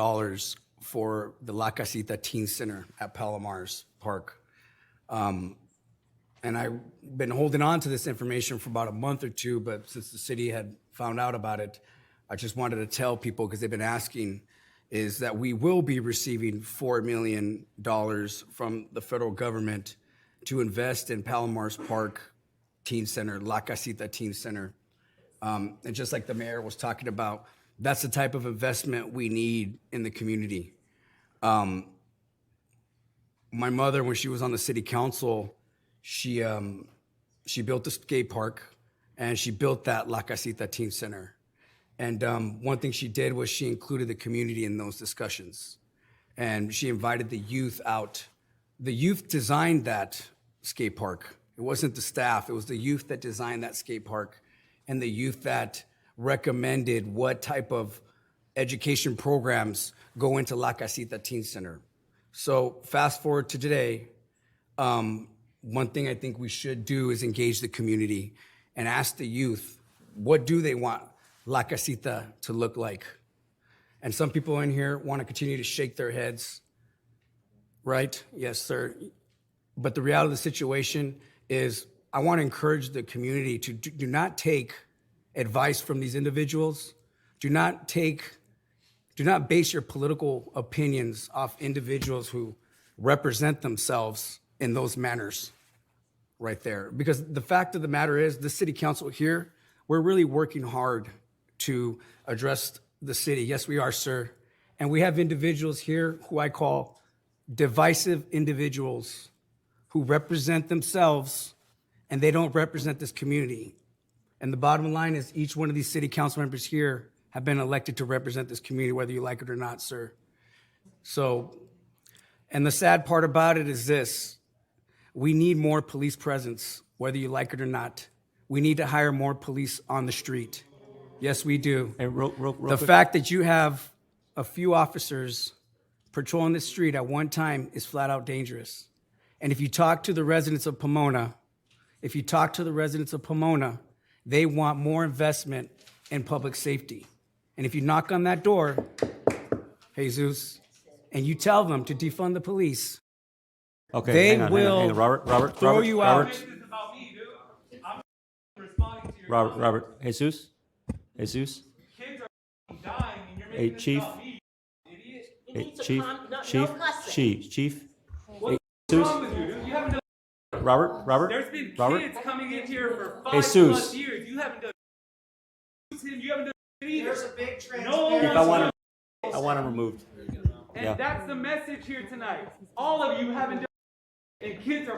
for the La Casita Teen Center at Palomar's Park. And I've been holding on to this information for about a month or two, but since the city had found out about it, I just wanted to tell people, because they've been asking, is that we will be receiving $4 million from the federal government to invest in Palomar's Park Teen Center, La Casita Teen Center. And just like the mayor was talking about, that's the type of investment we need in the community. My mother, when she was on the city council, she built the skate park, and she built that La Casita Teen Center. And one thing she did was she included the community in those discussions, and she invited the youth out. The youth designed that skate park. It wasn't the staff, it was the youth that designed that skate park, and the youth that recommended what type of education programs go into La Casita Teen Center. So fast forward to today, one thing I think we should do is engage the community and ask the youth, what do they want La Casita to look like? And some people in here want to continue to shake their heads, right? Yes, sir. But the reality of the situation is I want to encourage the community to do not take advice from these individuals. Do not base your political opinions off individuals who represent themselves in those manners right there. Because the fact of the matter is, the city council here, we're really working hard to address the city. Yes, we are, sir. And we have individuals here who I call divisive individuals who represent themselves, and they don't represent this community. And the bottom line is, each one of these city council members here have been elected to represent this community, whether you like it or not, sir. So, and the sad part about it is this: we need more police presence, whether you like it or not. We need to hire more police on the street. Yes, we do. Hey, real The quick. fact that you have a few officers patrolling the street at one time is flat out dangerous. And if you talk to the residents of Pomona, they want more investment in public safety. And if you knock on that door, Jesus, and you tell them to defund the police, Okay, they hang on. will Robert, throw Robert, you Robert, out. Robert, Jesus. Hey, Chief. Hey, Chief. Chief. Hey, Jesus. Robert. There's been Robert. kids coming in here for 5+ Jesus. years. You haven't done you haven't done it either. There's a big No Chief, one I want him removed. And Yeah. that's the message here tonight. All of you haven't done it, and kids are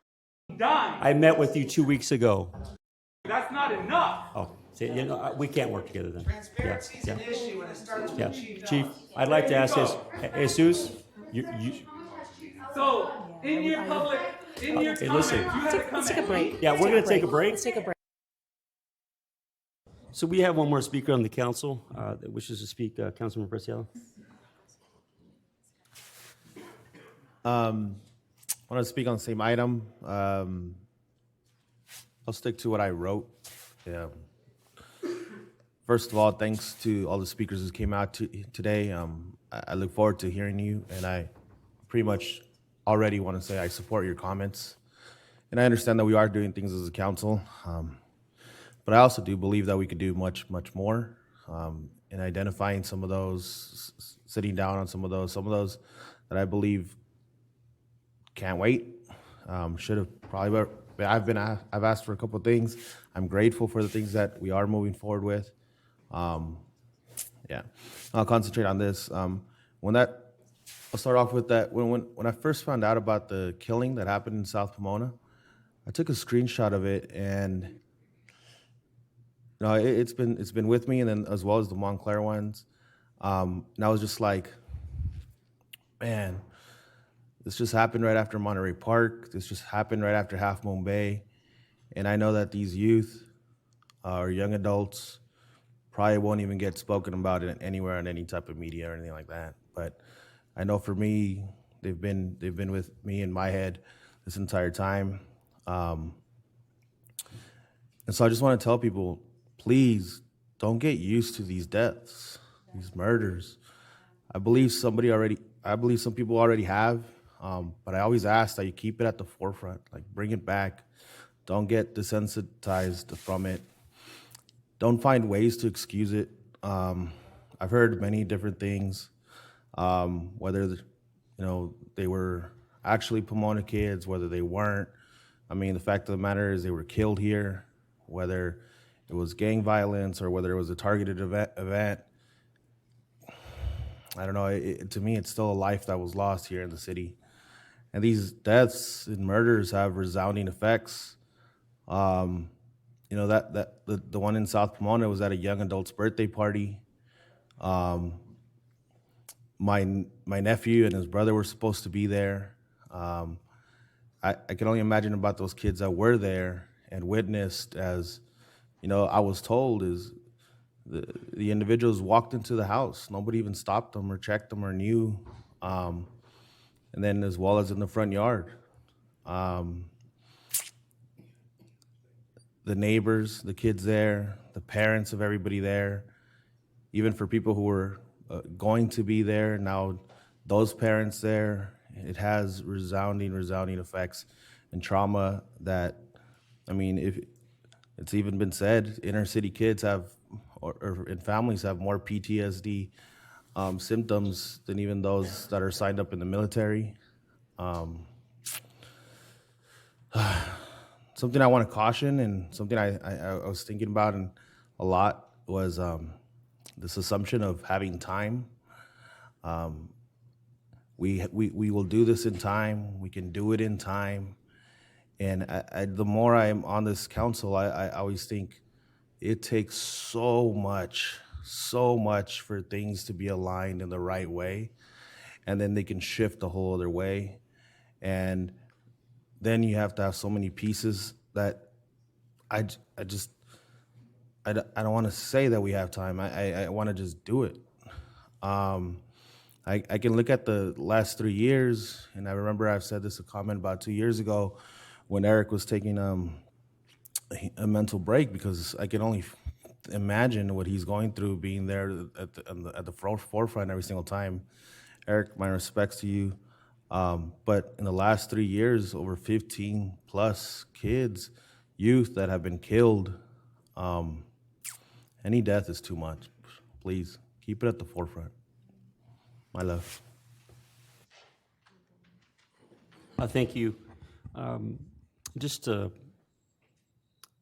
dying. I met with you 2 weeks ago. That's not enough. Oh, see, we can't work together then. Transparency is Yeah, an issue, and it starts with yeah. the chief. Chief, I'd like to ask this. Jesus, you, So in your comments, Hey, listen. you had to come Let's take a at break. me. yeah, we're gonna take a break. Let's take a break. So we have one more speaker on the council that wishes to speak, Councilman Preciado. I want to speak on the same item. I'll stick to what I wrote. Yeah. First of all, thanks to all the speakers who came out today. I look forward to hearing you, and I pretty much already want to say I support your comments. And I understand that we are doing things as a council, but I also do believe that we could do much, much more in identifying some of those, sitting down on some of those that I believe can't wait. Should have probably. I've asked for a couple of things. I'm grateful for the things that we are moving forward with. Yeah, I'll concentrate on this. I'll start off with that. When I first found out about the killing that happened in South Pomona, I took a screenshot of it, and it's been with me, and then as well as the Montclair ones. And I was just like, man, this just happened right after Monterey Park. This just happened right after Half Moon Bay. And I know that these youth or young adults probably won't even get spoken about it anywhere on any type of media or anything like that. But I know for me, they've been with me in my head this entire time. And so I just want to tell people, please don't get used to these deaths, these murders. I believe some people already have, but I always ask that you keep it at the forefront, like bring it back. Don't get desensitized from it. Don't find ways to excuse it. I've heard many different things, whether they were actually Pomona kids, whether they weren't. I mean, the fact of the matter is they were killed here, whether it was gang violence or whether it was a targeted event. I don't know. To me, it's still a life that was lost here in the city. And these deaths and murders have resounding effects. The one in South Pomona was at a young adult's birthday party. My nephew and his brother were supposed to be there. I can only imagine about those kids that were there and witnessed as, I was told is the individuals walked into the house. Nobody even stopped them or checked them or knew. And then as well as in the front yard. The neighbors, the kids there, the parents of everybody there, even for people who were going to be there, now those parents there, it has resounding effects and trauma that, if it's even been said, inner city kids have, and families have more PTSD symptoms than even those that are signed up in the military. Something I want to caution and something I was thinking about and a lot was this assumption of having time. We will do this in time. We can do it in time. And the more I'm on this council, I always think it takes so much for things to be aligned in the right way. And then they can shift a whole other way. And then you have to have so many pieces that I don't want to say that we have time. I want to just do it. I can look at the last 3 years, and I remember I've said this a comment about 2 years ago when Eric was taking a mental break, because I can only imagine what he's going through being there at the forefront every single time. Eric, my respects to you. But in the last 3 years, over 15 plus kids, youth that have been killed. Any death is too much. Please keep it at the forefront. My love. Thank you.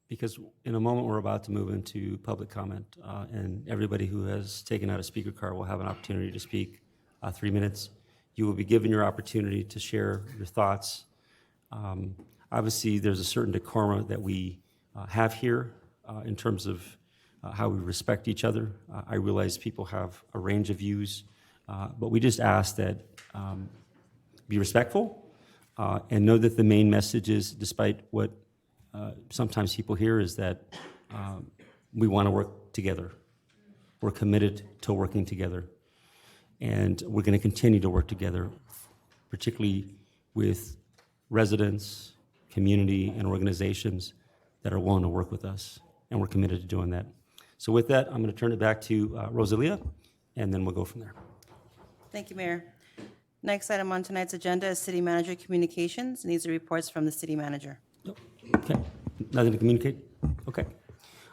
Because in a moment we're about to move into public comment, and everybody who has taken out a speaker card will have an opportunity to speak 3 minutes. You will be given your opportunity to share your thoughts. Obviously, there's a certain decorum that we have here in terms of how we respect each other. I realize people have a range of views, but we just ask that be respectful and know that the main message is, despite what sometimes people hear, is that we want to work together. We're committed to working together. And we're going to continue to work together, particularly with residents, community, and organizations that are willing to work with us. And we're committed to doing that. So with that, I'm going to turn it back to Rosalia, and then we'll go from there. Thank you, Mayor. Next item on tonight's agenda is City Manager Communications, and these are reports from the City Manager. Okay, nothing to communicate? Okay.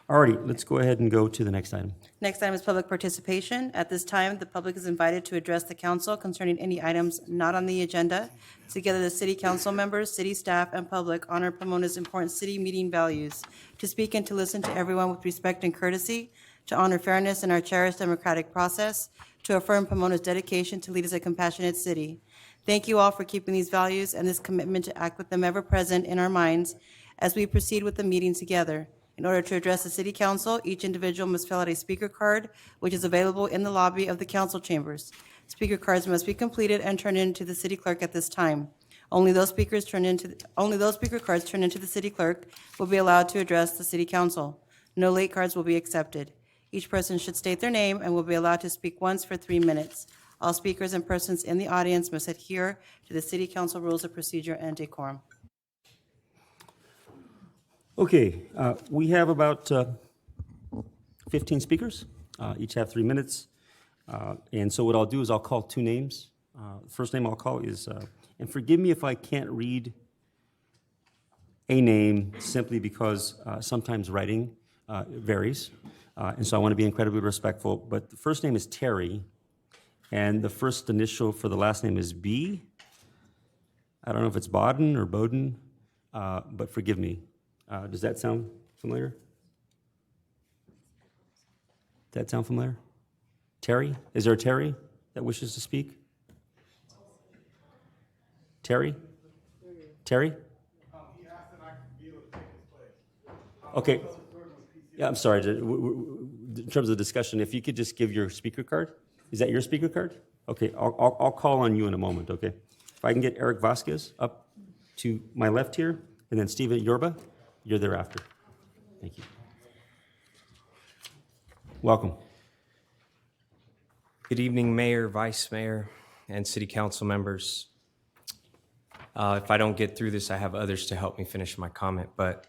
Alrighty, let's go ahead and go to the next item. Next item is public participation. At this time, the public is invited to address the council concerning any items not on the agenda. Together, the city council members, city staff, and public honor Pomona's important city meeting values: to speak and to listen to everyone with respect and courtesy, to honor fairness in our cherished democratic process, to affirm Pomona's dedication to lead as a compassionate city. Thank you all for keeping these values and this commitment to act with them ever present in our minds as we proceed with the meeting together. In order to address the City Council, each individual must fill out a speaker card, which is available in the lobby of the council chambers. Speaker cards must be completed and turned in to the city clerk at this time. Only those speaker cards turned into the city clerk will be allowed to address the city council. No late cards will be accepted. Each person should state their name and will be allowed to speak once for 3 minutes. All speakers and persons in the audience must adhere to the city council rules of procedure and decorum. Okay, we have about 15 speakers. Each have 3 minutes. And so what I'll do is I'll call 2 names. First name I'll call is, and forgive me if I can't read a name simply because sometimes writing varies. And so I want to be incredibly respectful. But the first name is Terry, and the first initial for the last name is B. I don't know if it's Boden or Bowden, but forgive me. Does that sound familiar? Does that sound familiar? Terry? Is there a Terry that wishes to speak? Terry? Terry? Okay. Yeah, I'm sorry. In terms of discussion, if you could just give your speaker card. Is that your speaker card? Okay, I'll call on you in a moment, okay? If I can get Eric Vasquez up to my left here, and then Steven Yorba, you're thereafter. Thank you. Welcome. Good evening, Mayor, Vice Mayor, and City Council members. If I don't get through this, I have others to help me finish my comment, but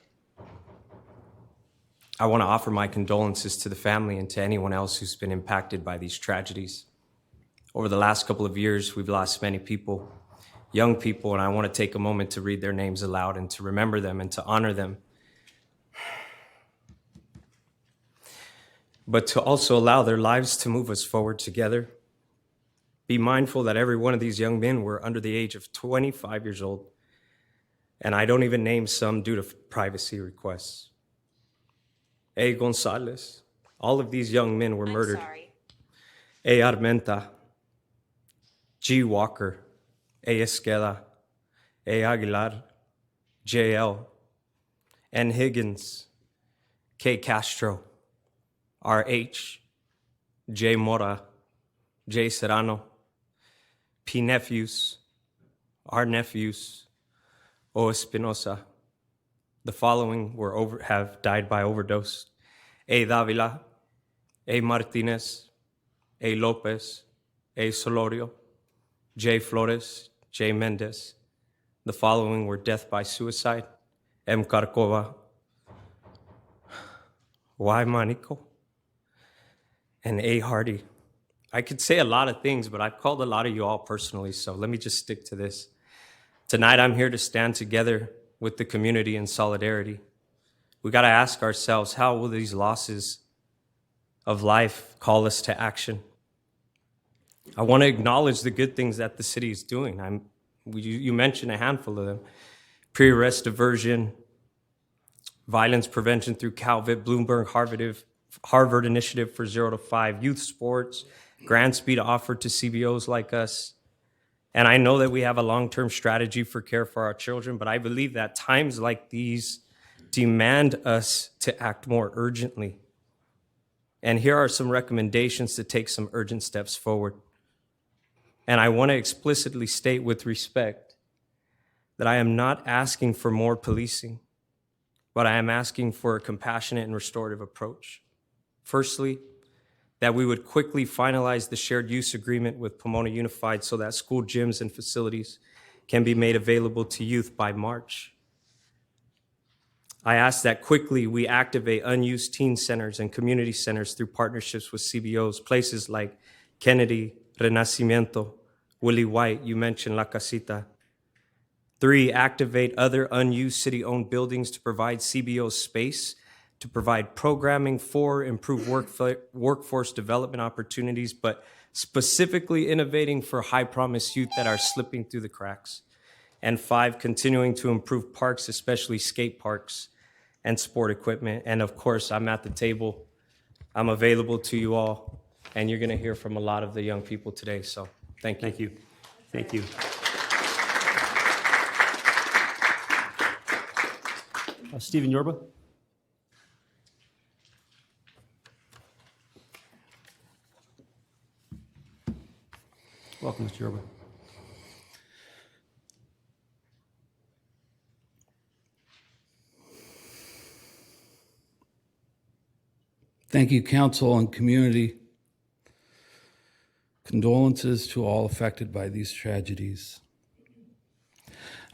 I want to offer my condolences to the family and to anyone else who's been impacted by these tragedies. Over the last couple of years, we've lost many people, young people, and I want to take a moment to read their names aloud and to remember them and to honor them, but to also allow their lives to move us forward together. Be mindful that every one of these young men were under the age of 25 years old, and I don't even name some due to privacy requests. A. Gonzalez, all of these young men were murdered. A. Armenta, G. Walker, A. Esqueda, A. Aguilar, J.L., N. Higgins, K. Castro, R.H., J. Mora, J. Serrano, P. Nephews, R. Nephews, O. Espinosa. The following have died by overdose: A. Davila, A. Martinez, A. Lopez, A. Solorio, J. Flores, J. Mendez. The following were death by suicide: M. Carcova, Y. Manico, and A. Hardy. I could say a lot of things, but I've called a lot of you all personally, so let me just stick to this. Tonight, I'm here to stand together with the community in solidarity. We got to ask ourselves, how will these losses of life call us to action? I want to acknowledge the good things that the city is doing. You mentioned a handful of them: pre-arrest diversion, violence prevention through CalVIT, Bloomberg, Harvard Initiative for 0 to 5, youth sports, grants being offered to CBOs like us. And I know that we have a long-term strategy for care for our children, but I believe that times like these demand us to act more urgently. And here are some recommendations to take some urgent steps forward. And I want to explicitly state with respect that I am not asking for more policing, but I am asking for a compassionate and restorative approach. Firstly, that we would quickly finalize the shared use agreement with Pomona Unified so that school gyms and facilities can be made available to youth by March. I ask that quickly we activate unused teen centers and community centers through partnerships with CBOs, places like Kennedy, Renacimiento, Willie White, you mentioned La Casita. 3, activate other unused city-owned buildings to provide CBO space to provide programming for improved workforce development opportunities, but specifically innovating for high-promise youth that are slipping through the cracks. And 5, continuing to improve parks, especially skate parks and sport equipment. And of course, I'm at the table. I'm available to you all, and you're gonna hear from a lot of the young people today, so thank you. Thank you. Thank you. Steven Yorba? Welcome, Mr. Urban. Thank you, council and community. Condolences to all affected by these tragedies.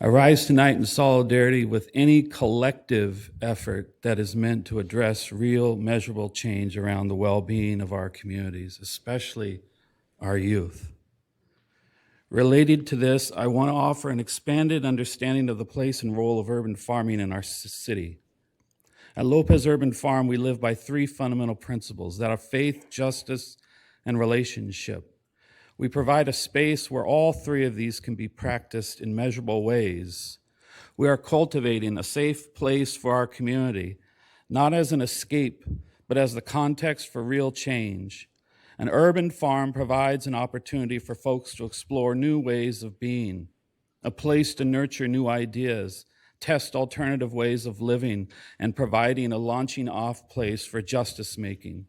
I rise tonight in solidarity with any collective effort that is meant to address real, measurable change around the well-being of our communities, especially our youth. Related to this, I want to offer an expanded understanding of the place and role of urban farming in our city. At Lopez Urban Farm, we live by three fundamental principles that are faith, justice, and relationship. We provide a space where all three of these can be practiced in measurable ways. We are cultivating a safe place for our community, not as an escape, but as the context for real change. An urban farm provides an opportunity for folks to explore new ways of being, a place to nurture new ideas, test alternative ways of living, and providing a launching off place for justice making.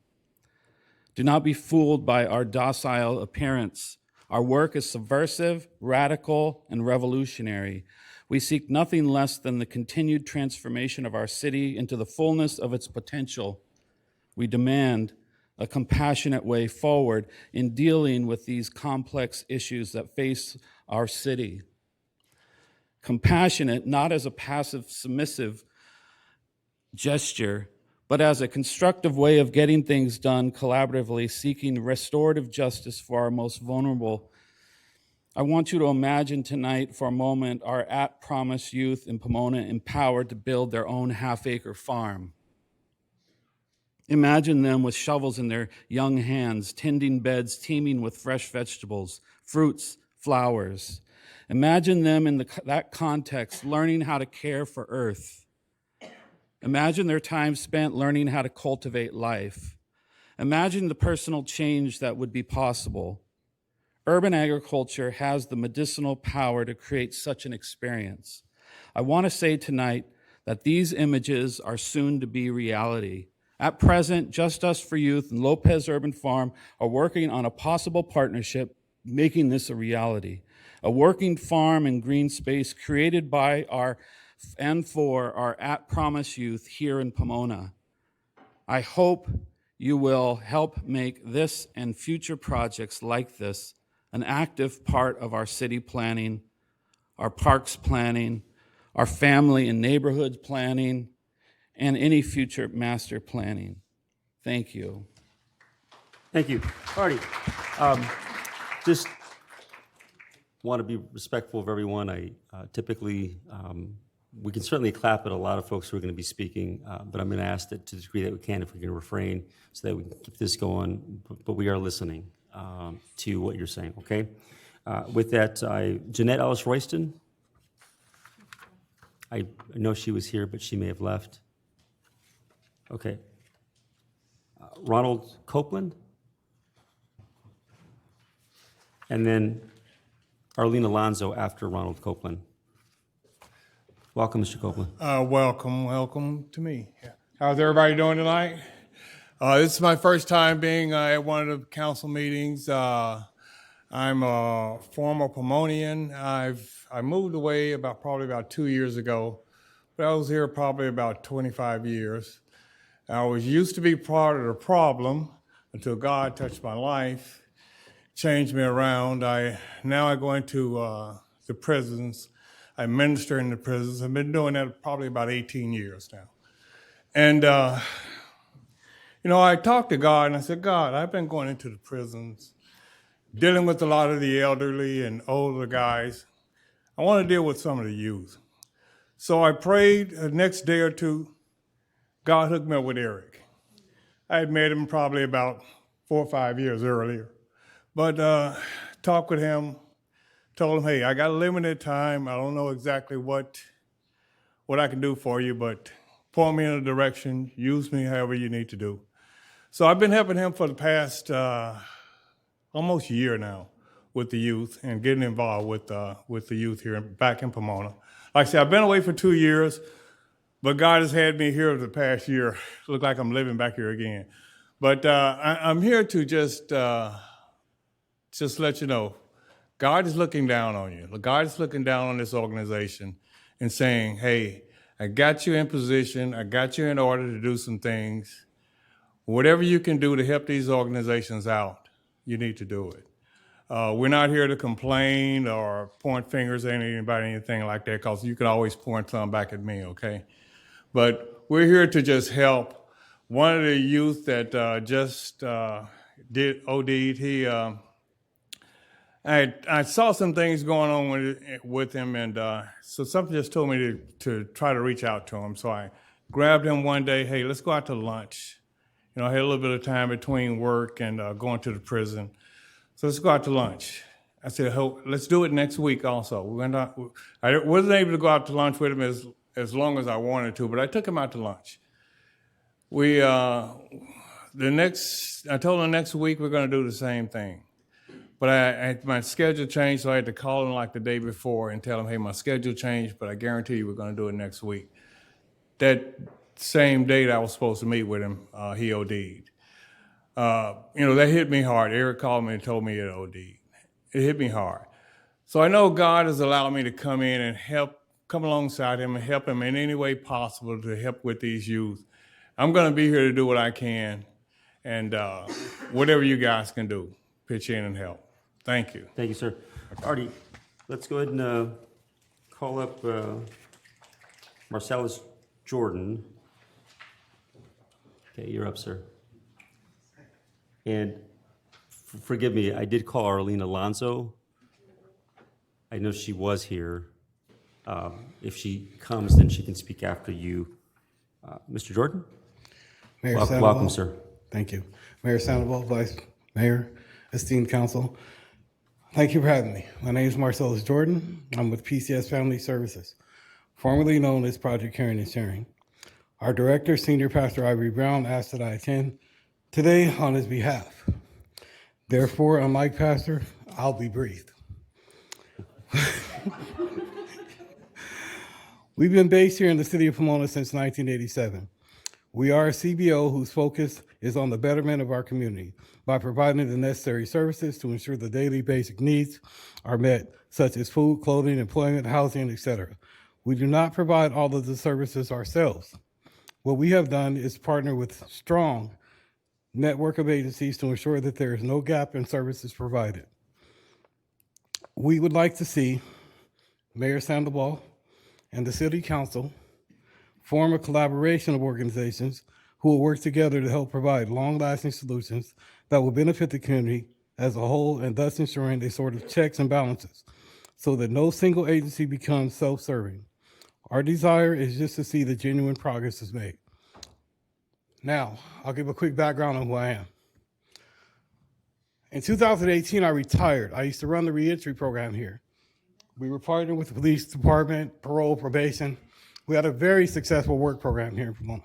Do not be fooled by our docile appearance. Our work is subversive, radical, and revolutionary. We seek nothing less than the continued transformation of our city into the fullness of its potential. We demand a compassionate way forward in dealing with these complex issues that face our city. Compassionate, not as a passive, submissive gesture, but as a constructive way of getting things done collaboratively, seeking restorative justice for our most vulnerable. I want you to imagine tonight for a moment our at-promise youth in Pomona empowered to build their own half-acre farm. Imagine them with shovels in their young hands, tending beds teeming with fresh vegetables, fruits, flowers. Imagine them in that context, learning how to care for earth. Imagine their time spent learning how to cultivate life. Imagine the personal change that would be possible. Urban agriculture has the medicinal power to create such an experience. I want to say tonight that these images are soon to be reality. At present, Just Us for Youth and Lopez Urban Farm are working on a possible partnership, making this a reality. A working farm and green space created by and for our at-promise youth here in Pomona. I hope you will help make this and future projects like this an active part of our city planning, our parks planning, our family and neighborhood planning, and any future master planning. Thank you. Thank you. All righty. Just want to be respectful of everyone. I typically, we can certainly clap at a lot of folks who are going to be speaking, but I'm going to ask that to the degree that we can, if we can refrain so that we can keep this going, but we are listening to what you're saying, okay? With that, Jeanette Ellis Royston. I know she was here, but she may have left. Okay. Ronald Copeland. And then Arlene Alonzo after Ronald Copeland. Welcome, Mr. Copeland. Welcome to me. Yeah. How's everybody doing tonight? This is my first time being at one of the council meetings. I'm a former Pomonian. I moved away probably about 2 years ago, but I was here probably about 25 years. I was used to be part of the problem until God touched my life, changed me around. Now I go into the prisons. I minister in the prisons. I've been doing that probably about 18 years now. And, I talked to God and I said, God, I've been going into the prisons, dealing with a lot of the elderly and older guys. I want to deal with some of the youth. So I prayed. The next day or two, God hooked me up with Eric. I had met him probably about 4 or 5 years earlier. But talked with him, told him, hey, I got a limited time. I don't know exactly what I can do for you, but point me in a direction, use me however you need to do. So I've been helping him for the past almost year now with the youth and getting involved with the youth here back in Pomona. Like I said, I've been away for 2 years, but God has had me here the past year. Look like I'm living back here again. But I'm here to just let you know, God is looking down on you. God is looking down on this organization and saying, hey, I got you in position. I got you in order to do some things. Whatever you can do to help these organizations out, you need to do it. We're not here to complain or point fingers at anybody, anything like that, because you can always point some back at me, okay? But we're here to just help. One of the youth that just did OD'd, I saw some things going on with him, and so something just told me to try to reach out to him. So I grabbed him one day, hey, let's go out to lunch. You know, I had a little bit of time between work and going to the prison. So let's go out to lunch. I said, let's do it next week also. I wasn't able to go out to lunch with him as long as I wanted to, but I took him out to lunch. I told him next week we're going to do the same thing. But my schedule changed, so I had to call him like the day before and tell him, hey, my schedule changed, but I guarantee you we're going to do it next week. That same date I was supposed to meet with him, he OD'd. You know, that hit me hard. Eric called me and told me he had OD'd. It hit me hard. So I know God has allowed me to come in and come alongside him and help him in any way possible to help with these youth. I'm going to be here to do what I can, and whatever you guys can do, pitch in and help. Thank you. Thank you, sir. Artie, let's go ahead and call up Marcellus Jordan. Okay, you're up, sir. And forgive me, I did call Arlene Alonso. I know she was here. If she comes, then she can speak after you. Mr. Jordan? Mayor Sandoval. Welcome, sir. Thank you. Mayor Sandoval, Vice Mayor, esteemed council. Thank you for having me. My name is Marcellus Jordan. I'm with PCS Family Services, formerly known as Project Caring and Sharing. Our director, Senior Pastor Ivory Brown, asked that I attend today on his behalf. Therefore, unlike Pastor, I'll be brief. We've been based here in the city of Pomona since 1987. We are a CBO whose focus is on the betterment of our community by providing the necessary services to ensure the daily basic needs are met, such as food, clothing, employment, housing, etc. We do not provide all of the services ourselves. What we have done is partner with strong network of agencies to ensure that there is no gap in services provided. We would like to see Mayor Sandoval and the City Council form a collaboration of organizations who will work together to help provide long-lasting solutions that will benefit the community as a whole, and thus ensuring a sort of checks and balances so that no single agency becomes self-serving. Our desire is just to see the genuine progress is made. Now, I'll give a quick background on who I am. In 2018, I retired. I used to run the reentry program here. We were partnered with the police department, parole, probation. We had a very successful work program here in Pomona.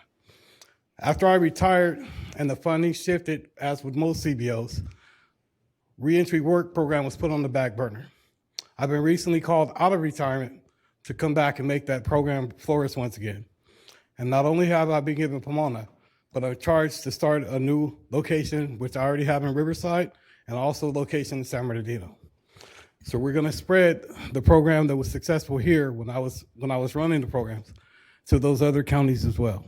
After I retired and the funding shifted, as with most CBOs, reentry work program was put on the back burner. I've been recently called out of retirement to come back and make that program flourish once again. And not only have I been given Pomona, but I'm charged to start a new location, which I already have in Riverside, and also a location in San Bernardino. So we're going to spread the program that was successful here when I was running the programs to those other counties as well.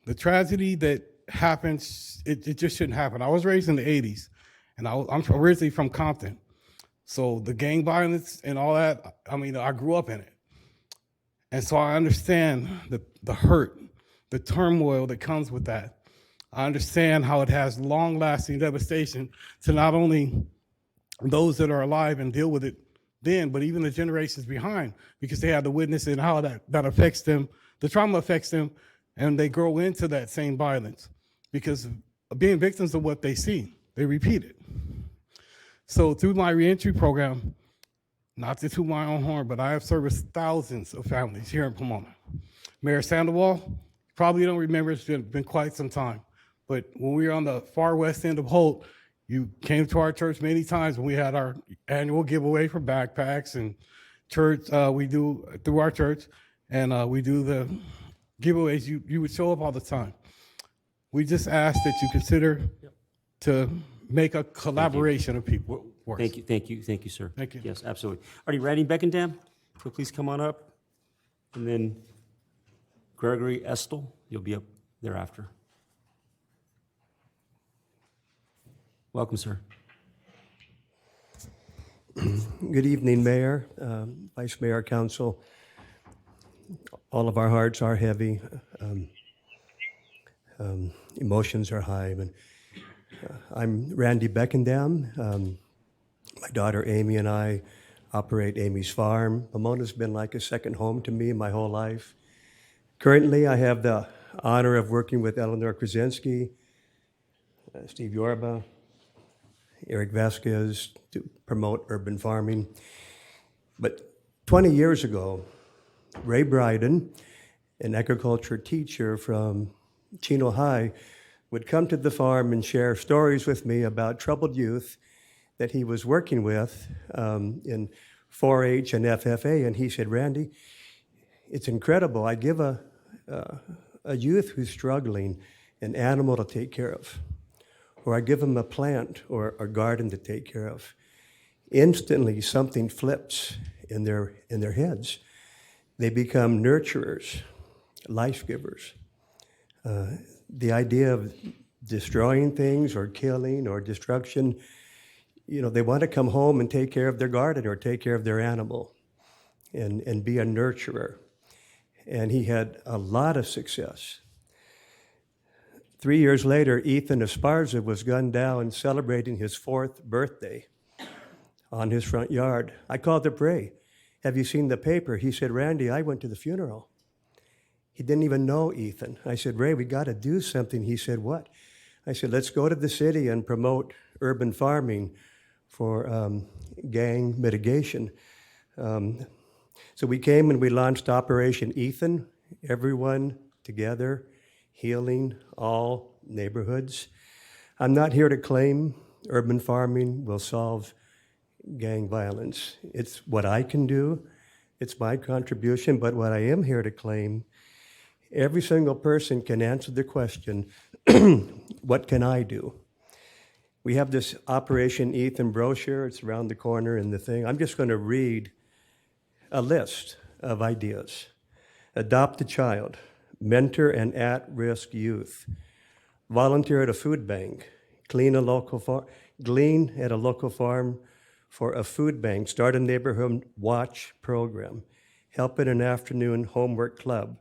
The tragedy that happens, it just shouldn't happen. I was raised in the 80s, and I'm originally from Compton. So the gang violence and all that, I mean, I grew up in it. And so I understand the hurt, the turmoil that comes with that. I understand how it has long-lasting devastation to not only those that are alive and deal with it then, but even the generations behind, because they have to witness it and how that affects them, the trauma affects them, and they grow into that same violence because of being victims of what they see, they repeat it. So through my reentry program, not to toot my own horn, but I have serviced thousands of families here in Pomona. Mayor Sandoval, probably don't remember, it's been quite some time, but when we were on the far west end of Holt, you came to our church many times when we had our annual giveaway for backpacks and church, we do through our church, and we do the giveaways. You would show up all the time. We just ask that you consider to make a collaboration of people work. Thank you, sir. Thank you. Yes, absolutely. Alrighty, Randy Beckendam, so please come on up. And then Gregory Estel, you'll be up thereafter. Welcome, sir. Good evening, Mayor, Vice Mayor, Council. All of our hearts are heavy. Emotions are high. But, I'm Randy Beckendam. My daughter Amy and I operate Amy's Farm. Pomona's been like a second home to me my whole life. Currently, I have the honor of working with Eleanor Krasinski, Steve Yorba, Eric Vasquez to promote urban farming. But 20 years ago, Ray Bryden, an agriculture teacher from Chino High, would come to the farm and share stories with me about troubled youth that he was working with in 4-H and FFA. And he said, Randy, it's incredible. I give a youth who's struggling an animal to take care of, or I give them a plant or a garden to take care of. Instantly, something flips in their heads. They become nurturers, life givers. The idea of destroying things or killing or destruction, you know, they want to come home and take care of their garden or take care of their animal and be a nurturer. And he had a lot of success. 3 years later, Ethan Esparza was gunned down celebrating his 4th birthday on his front yard. I called up Ray. Have you seen the paper? He said, Randy, I went to the funeral. He didn't even know Ethan. I said, Ray, we got to do something. He said, what? I said, let's go to the city and promote urban farming for gang mitigation. So we came and we launched Operation Ethan, everyone together, healing all neighborhoods. I'm not here to claim urban farming will solve gang violence. It's what I can do. It's my contribution, but what I am here to claim, every single person can answer the question, what can I do? We have this Operation Ethan brochure. It's around the corner in the thing. I'm just going to read a list of ideas. Adopt a child, mentor an at-risk youth, volunteer at a food bank, glean at a local farm for a food bank, start a neighborhood watch program, help in an afternoon homework club,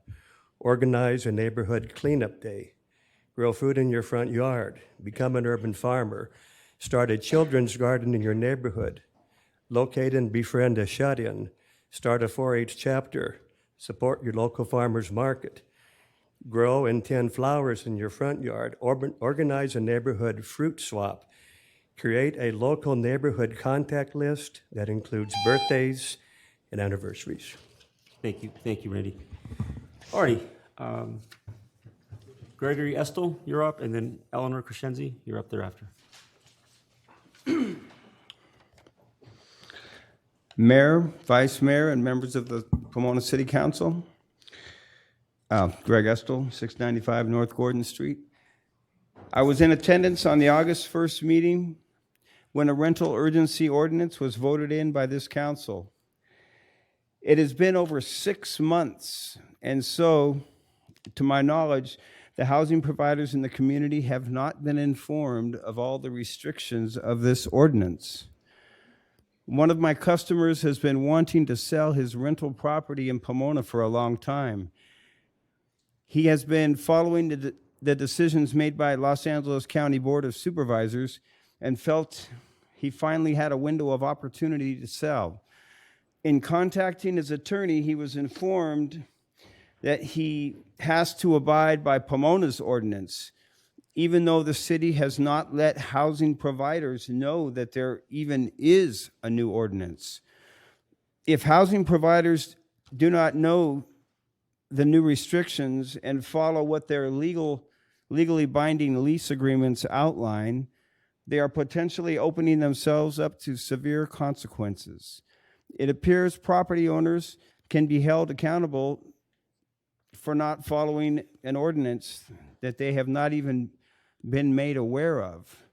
organize a neighborhood cleanup day, grow food in your front yard, become an urban farmer, start a children's garden in your neighborhood, locate and befriend a shut-in, start a 4-H chapter, support your local farmer's market, grow and tend flowers in your front yard, organize a neighborhood fruit swap, create a local neighborhood contact list that includes birthdays and anniversaries. Thank you, Randy. Alrighty, Gregory Estel, you're up, and then Eleanor Crescenzi, you're up thereafter. Mayor, Vice Mayor, and members of the Pomona City Council. Greg Estel, 695 North Gordon Street. I was in attendance on the August 1st meeting when a rental urgency ordinance was voted in by this council. It has been over 6 months, and so, to my knowledge, the housing providers in the community have not been informed of all the restrictions of this ordinance. One of my customers has been wanting to sell his rental property in Pomona for a long time. He has been following the decisions made by Los Angeles County Board of Supervisors and felt he finally had a window of opportunity to sell. In contacting his attorney, he was informed that he has to abide by Pomona's ordinance, even though the city has not let housing providers know that there even is a new ordinance. If housing providers do not know the new restrictions and follow what their legally binding lease agreements outline, they are potentially opening themselves up to severe consequences. It appears property owners can be held accountable for not following an ordinance that they have not even been made aware of.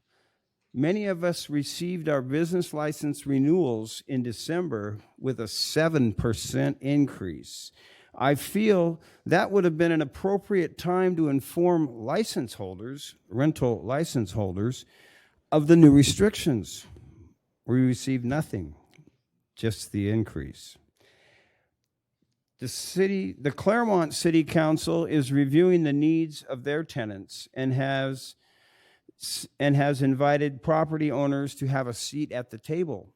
Many of us received our business license renewals in December with a 7% increase. I feel that would have been an appropriate time to inform license holders, rental license holders, of the new restrictions. We received nothing, just the increase. The Claremont City Council is reviewing the needs of their tenants and has invited property owners to have a seat at the table.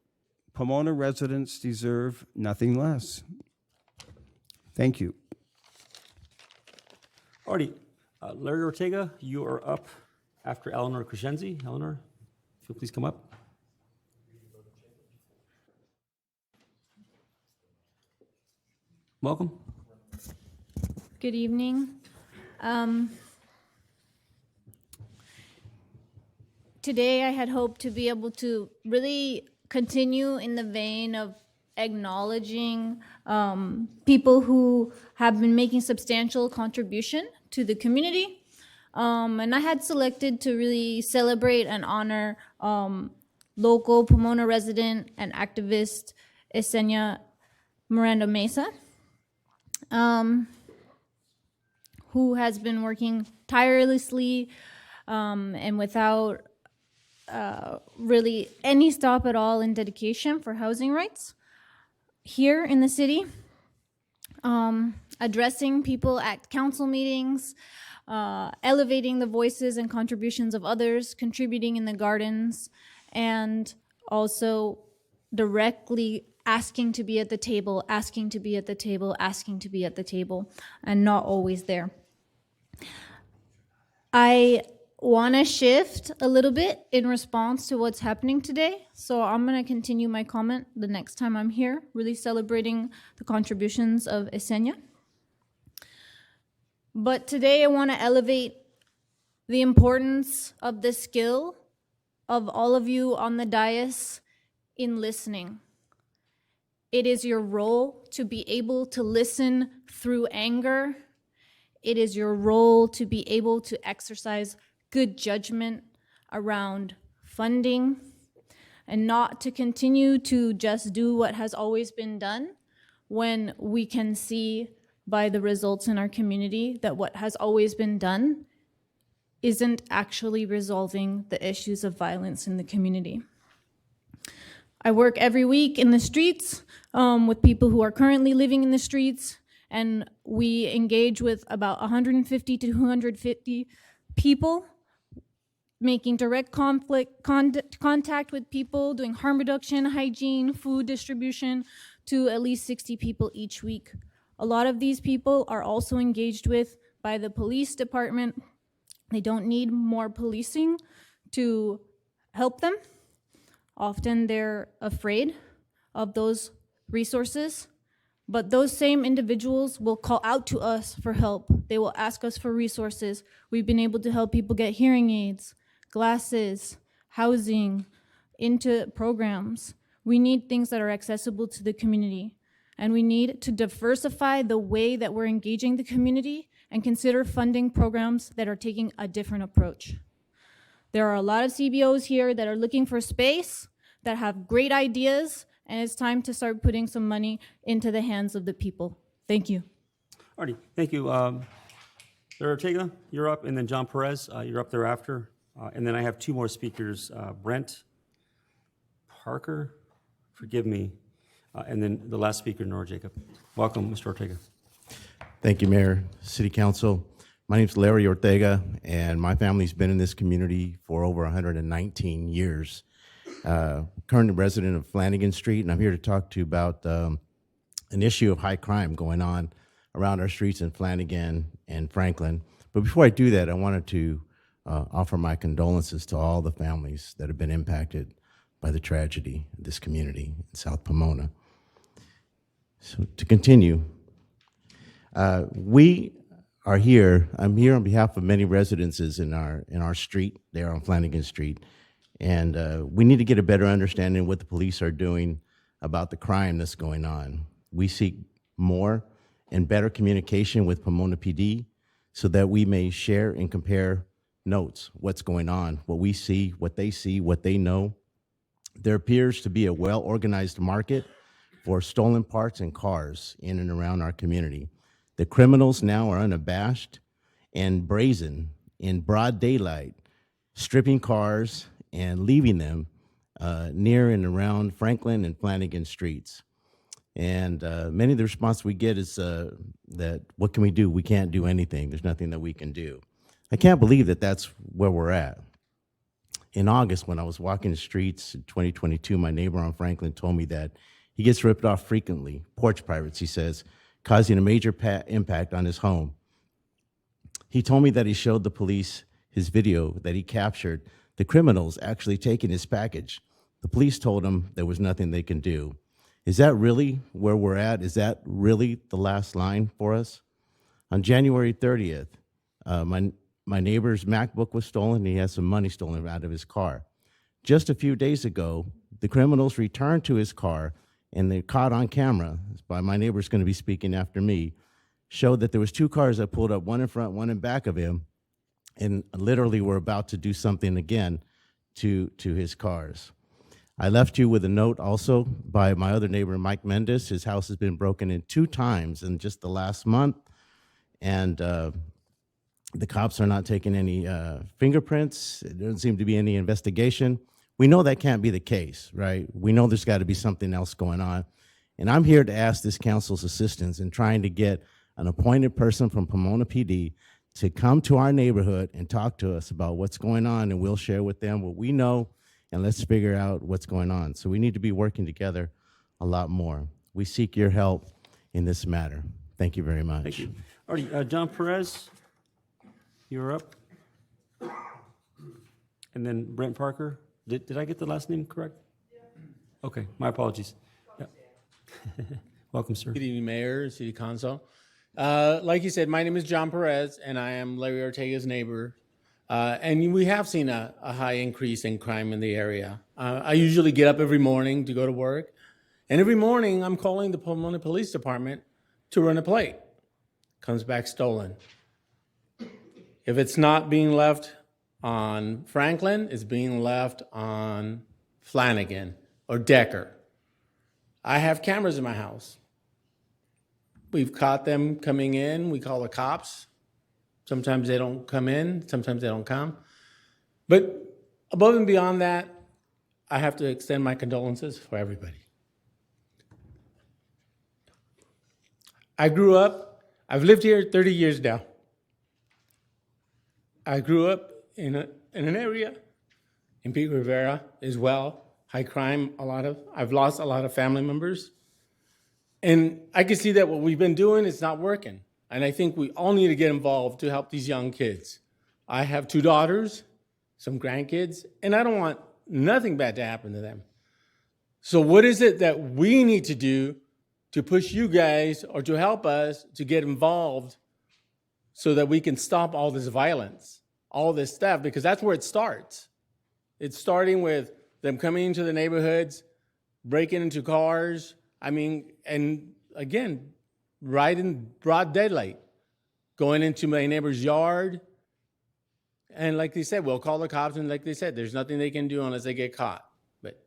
Pomona residents deserve nothing less. Thank you. Alrighty, Larry Ortega, you are up after Eleanor Crescenzi. Eleanor, if you'll please come up. Welcome. Good evening. Today I had hoped to be able to really continue in the vein of acknowledging people who have been making substantial contribution to the community. And I had selected to really celebrate and honor local Pomona resident and activist Yesenia Miranda Mesa, who has been working tirelessly and without really any stop at all in dedication for housing rights here in the city, addressing people at council meetings, elevating the voices and contributions of others, contributing in the gardens, and also directly asking to be at the table, asking to be at the table, asking to be at the table, and not always there. I want to shift a little bit in response to what's happening today. So I'm going to continue my comment the next time I'm here, really celebrating the contributions of Yesenia. But today I want to elevate the importance of the skill of all of you on the dais in listening. It is your role to be able to listen through anger. It is your role to be able to exercise good judgment around funding and not to continue to just do what has always been done when we can see by the results in our community that what has always been done isn't actually resolving the issues of violence in the community. I work every week in the streets with people who are currently living in the streets, and we engage with about 150 to 250 people, making direct contact with people, doing harm reduction, hygiene, food distribution to at least 60 people each week. A lot of these people are also engaged with by the police department. They don't need more policing to help them. Often they're afraid of those resources, but those same individuals will call out to us for help. They will ask us for resources. We've been able to help people get hearing aids, glasses, housing, into programs. We need things that are accessible to the community, and we need to diversify the way that we're engaging the community and consider funding programs that are taking a different approach. There are a lot of CBOs here that are looking for space, that have great ideas, and it's time to start putting some money into the hands of the people. Thank you. Alrighty, thank you. Larry Ortega, you're up, and then John Perez, you're up thereafter. And then I have two more speakers, Brent Parker, forgive me, and then the last speaker, Nora Jacob. Welcome, Mr. Ortega. Thank you, Mayor, City Council. My name's Larry Ortega, and my family's been in this community for over 119 years. Current resident of Flanagan Street, and I'm here to talk to you about an issue of high crime going on around our streets in Flanagan and Franklin. But before I do that, I wanted to offer my condolences to all the families that have been impacted by the tragedy of this community in South Pomona. So to continue, we are here. I'm here on behalf of many residences in our street there on Flanagan Street, and we need to get a better understanding of what the police are doing about the crime that's going on. We seek more and better communication with Pomona PD so that we may share and compare notes what's going on, what we see, what they know. There appears to be a well-organized market for stolen parts and cars in and around our community. The criminals now are unabashed and brazen in broad daylight, stripping cars and leaving them near and around Franklin and Flanagan streets. And many of the response we get is that, what can we do? We can't do anything. There's nothing that we can do. I can't believe that that's where we're at. In August, when I was walking the streets in 2022, my neighbor on Franklin told me that he gets ripped off frequently, porch pirates, he says, causing a major impact on his home. He told me that he showed the police his video that he captured the criminals actually taking his package. The police told him there was nothing they can do. Is that really where we're at? Is that really the last line for us? On January 30th, my neighbor's MacBook was stolen. He had some money stolen out of his car. Just a few days ago, the criminals returned to his car, and they caught on camera, by my neighbor's going to be speaking after me, showed that there was two cars that pulled up, one in front, one in back of him, and literally were about to do something again to his cars. I left you with a note also by my other neighbor, Mike Mendes. His house has been broken in 2 times in just the last month, and the cops are not taking any fingerprints. There doesn't seem to be any investigation. We know that can't be the case, right? We know there's got to be something else going on. And I'm here to ask this council's assistance in trying to get an appointed person from Pomona PD to come to our neighborhood and talk to us about what's going on, and we'll share with them what we know, and let's figure out what's going on. So we need to be working together a lot more. We seek your help in this matter. Thank you very much. Thank you. All right, John Perez, you're up. And then Brent Parker. Did I get the last name correct? Yeah. Okay, my apologies. Yeah. Welcome, sir. Good evening, Mayor, City Council. Like you said, my name is John Perez, and I am Larry Ortega's neighbor. And we have seen a high increase in crime in the area. I usually get up every morning to go to work, and every morning I'm calling the Pomona Police Department to run a plate. Comes back stolen. If it's not being left on Franklin, it's being left on Flanagan or Decker. I have cameras in my house. We've caught them coming in. We call the cops. Sometimes they don't come in. Sometimes they don't come. But above and beyond that, I have to extend my condolences for everybody. I've lived here 30 years now. I grew up in an area in Pete Rivera as well. High crime, I've lost a lot of family members. And I can see that what we've been doing is not working. And I think we all need to get involved to help these young kids. I have 2 daughters, some grandkids, and I don't want nothing bad to happen to them. So what is it that we need to do to push you guys or to help us to get involved so that we can stop all this violence, all this stuff? Because that's where it starts. It's starting with them coming into the neighborhoods, breaking into cars. And again, right in broad daylight, going into my neighbor's yard. And like they said, we'll call the cops, and like they said, there's nothing they can do unless they get caught. But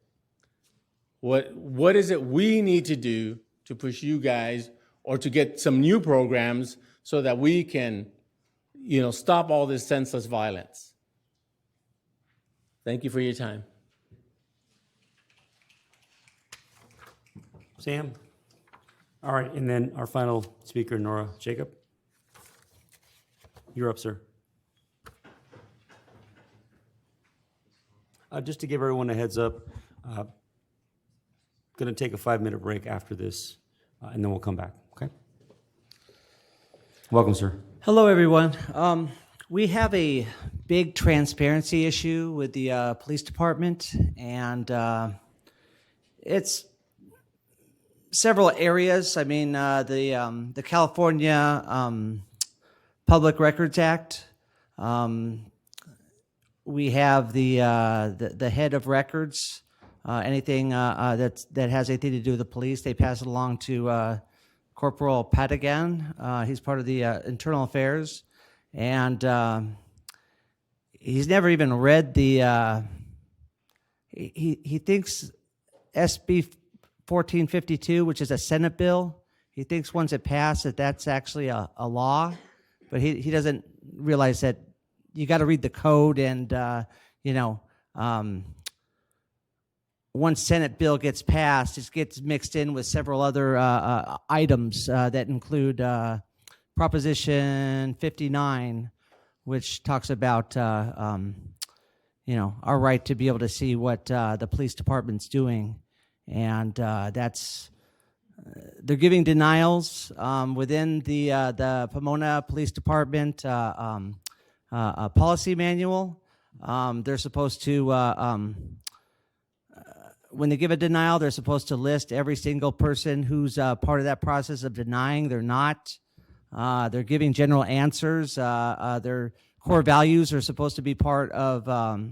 what is it we need to do to push you guys or to get some new programs so that we can, stop all this senseless violence? Thank you for your time. Sam? All right, and then our final speaker, Nora Jacob. You're up, sir. Just to give everyone a heads up, going to take a 5-minute break after this, and then we'll come back, okay? Welcome, sir. Hello, everyone. We have a big transparency issue with the police department, and it's several areas. The California Public Records Act. We have the head of records. Anything that has anything to do with the police, they pass it along to Corporal Patagan. He's part of the internal affairs, and he's never even read the, he thinks SB 1452, which is a Senate bill, he thinks once it passed that's actually a law, but he doesn't realize that you got to read the code, and once Senate bill gets passed, it gets mixed in with several other items that include Proposition 59, which talks about our right to be able to see what the police department's doing, and they're giving denials within the Pomona Police Department policy manual. They're supposed to, when they give a denial, they're supposed to list every single person who's part of that process of denying. They're not. They're giving general answers. Their core values are supposed to be part of, are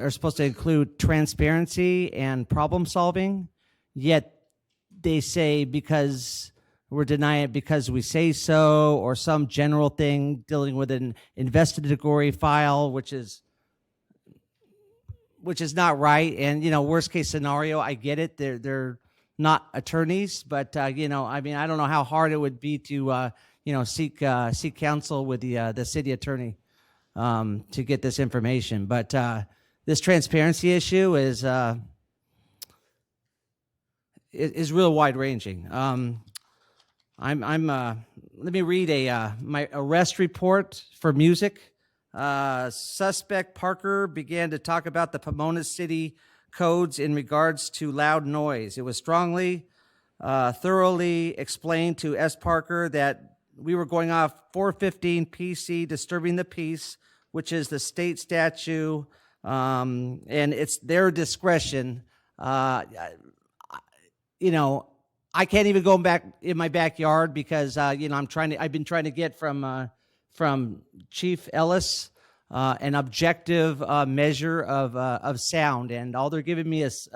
supposed to include transparency and problem solving, yet they say because we're denying it because we say so, or some general thing dealing with an investigatory file, which is not right. And worst case scenario, I get it. They're not attorneys, but I don't know how hard it would be to seek counsel with the city attorney to get this information. But this transparency issue is real wide ranging. Let me read my arrest report for music. Suspect Parker began to talk about the Pomona City codes in regards to loud noise. It was strongly, thoroughly explained to S. Parker that we were going off 415 PC, disturbing the peace, which is the state statute, and it's their discretion. I can't even go back in my backyard because I've been trying to get from Chief Ellis an objective measure of sound, and all they're giving me is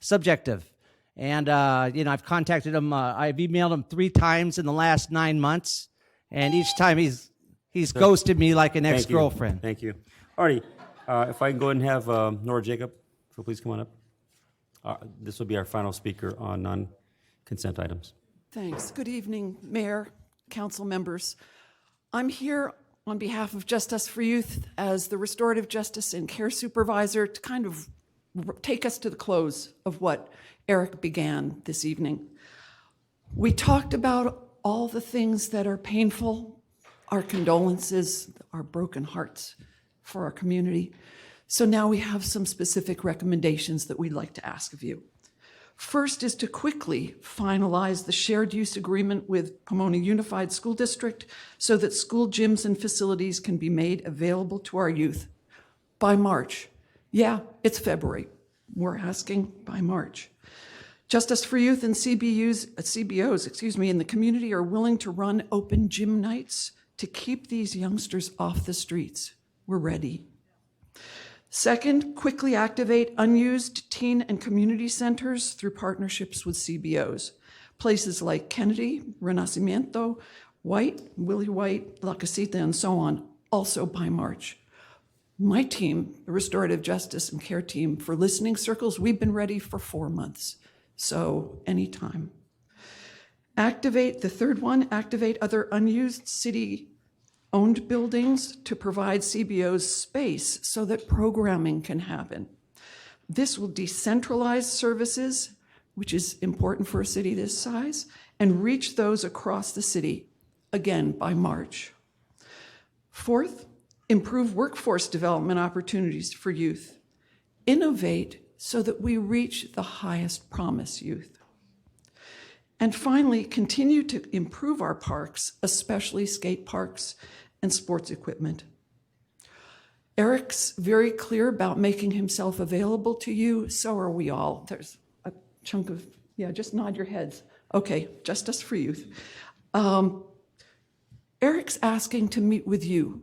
subjective. And I've contacted him. I've emailed him 3 times in the last 9 months, and each time he's ghosted me like an ex-girlfriend. Thank you. All righty. If I can go ahead and have Nora Jacob, so please come on up. This will be our final speaker on non-consent items. Thanks. Good evening, Mayor, council members. I'm here on behalf of Justice for Youth as the Restorative Justice and Care Supervisor to kind of take us to the close of what Eric began this evening. We talked about all the things that are painful, our condolences, our broken hearts for our community. So now we have some specific recommendations that we'd like to ask of you. First is to quickly finalize the shared use agreement with Pomona Unified School District so that school gyms and facilities can be made available to our youth by March. Yeah, it's February. We're asking by March. Justice for Youth and CBOs in the community are willing to run open gym nights to keep these youngsters off the streets. We're ready. Second, quickly activate unused teen and community centers through partnerships with CBOs. Places like Kennedy, Renacimiento, White, Willie White, La Casita, and so on, also by March. My team, the Restorative Justice and Care team for listening circles, we've been ready for 4 months, so anytime. Activate, the third one, activate other unused city-owned buildings to provide CBOs space so that programming can happen. This will decentralize services, which is important for a city this size, and reach those across the city, again, by March. Fourth, improve workforce development opportunities for youth. Innovate so that we reach the highest promise youth. And finally, continue to improve our parks, especially skate parks and sports equipment. Eric's very clear about making himself available to you, so are we all. There's a chunk of, just nod your heads. Okay, Justice for Youth. Eric's asking to meet with you.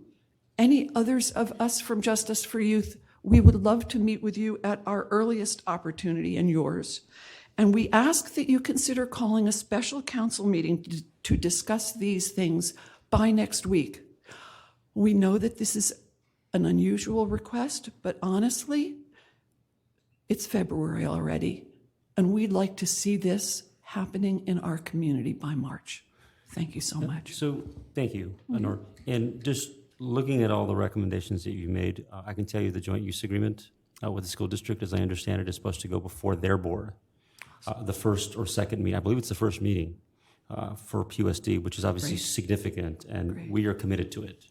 Any others of us from Justice for Youth, we would love to meet with you at our earliest opportunity and yours. And we ask that you consider calling a special council meeting to discuss these things by next week. We know that this is an unusual request, but honestly, it's February already, and we'd like to see this happening in our community by March. Thank you so much. So, thank you, Honor. And just looking at all the recommendations that you made, I can tell you the joint use agreement with the school district, as I understand it, is supposed to go before their board. The first or second meeting, I believe it's the first meeting for PUSD, which is obviously significant, and we are committed to it.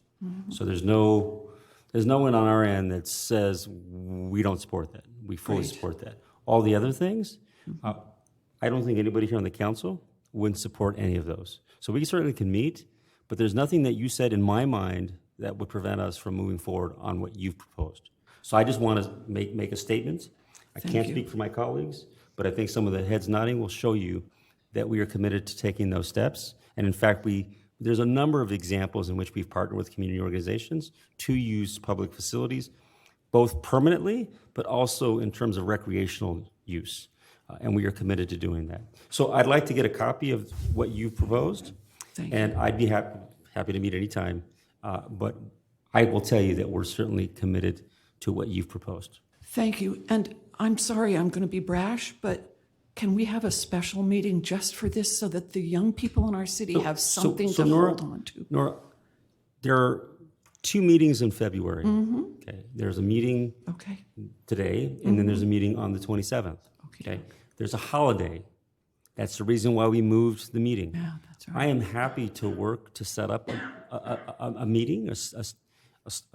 So there's no one on our end that says we don't support that. We fully support that. All the other things, I don't think anybody here on the council wouldn't support any of those. So we certainly can meet, but there's nothing that you said in my mind that would prevent us from moving forward on what you've proposed. So I just want to make a statement. I can't speak for my colleagues, but I think some of the heads nodding will show you that we are committed to taking those steps. And in fact, there's a number of examples in which we've partnered with community organizations to use public facilities, both permanently, but also in terms of recreational use. And we are committed to doing that. So I'd like to get a copy of what you've proposed, and I'd be happy to meet anytime. But I will tell you that we're certainly committed to what you've proposed. Thank you. And I'm sorry I'm going to be brash, but can we have a special meeting just for this so that the young people in our city have something to hold on to? Nora, there are 2 meetings in February. Okay. There's a meeting today, and then there's a meeting on the 27th. Okay. There's a holiday. That's the reason why we moved the meeting. Yeah, that's right. I am happy to work to set up a meeting,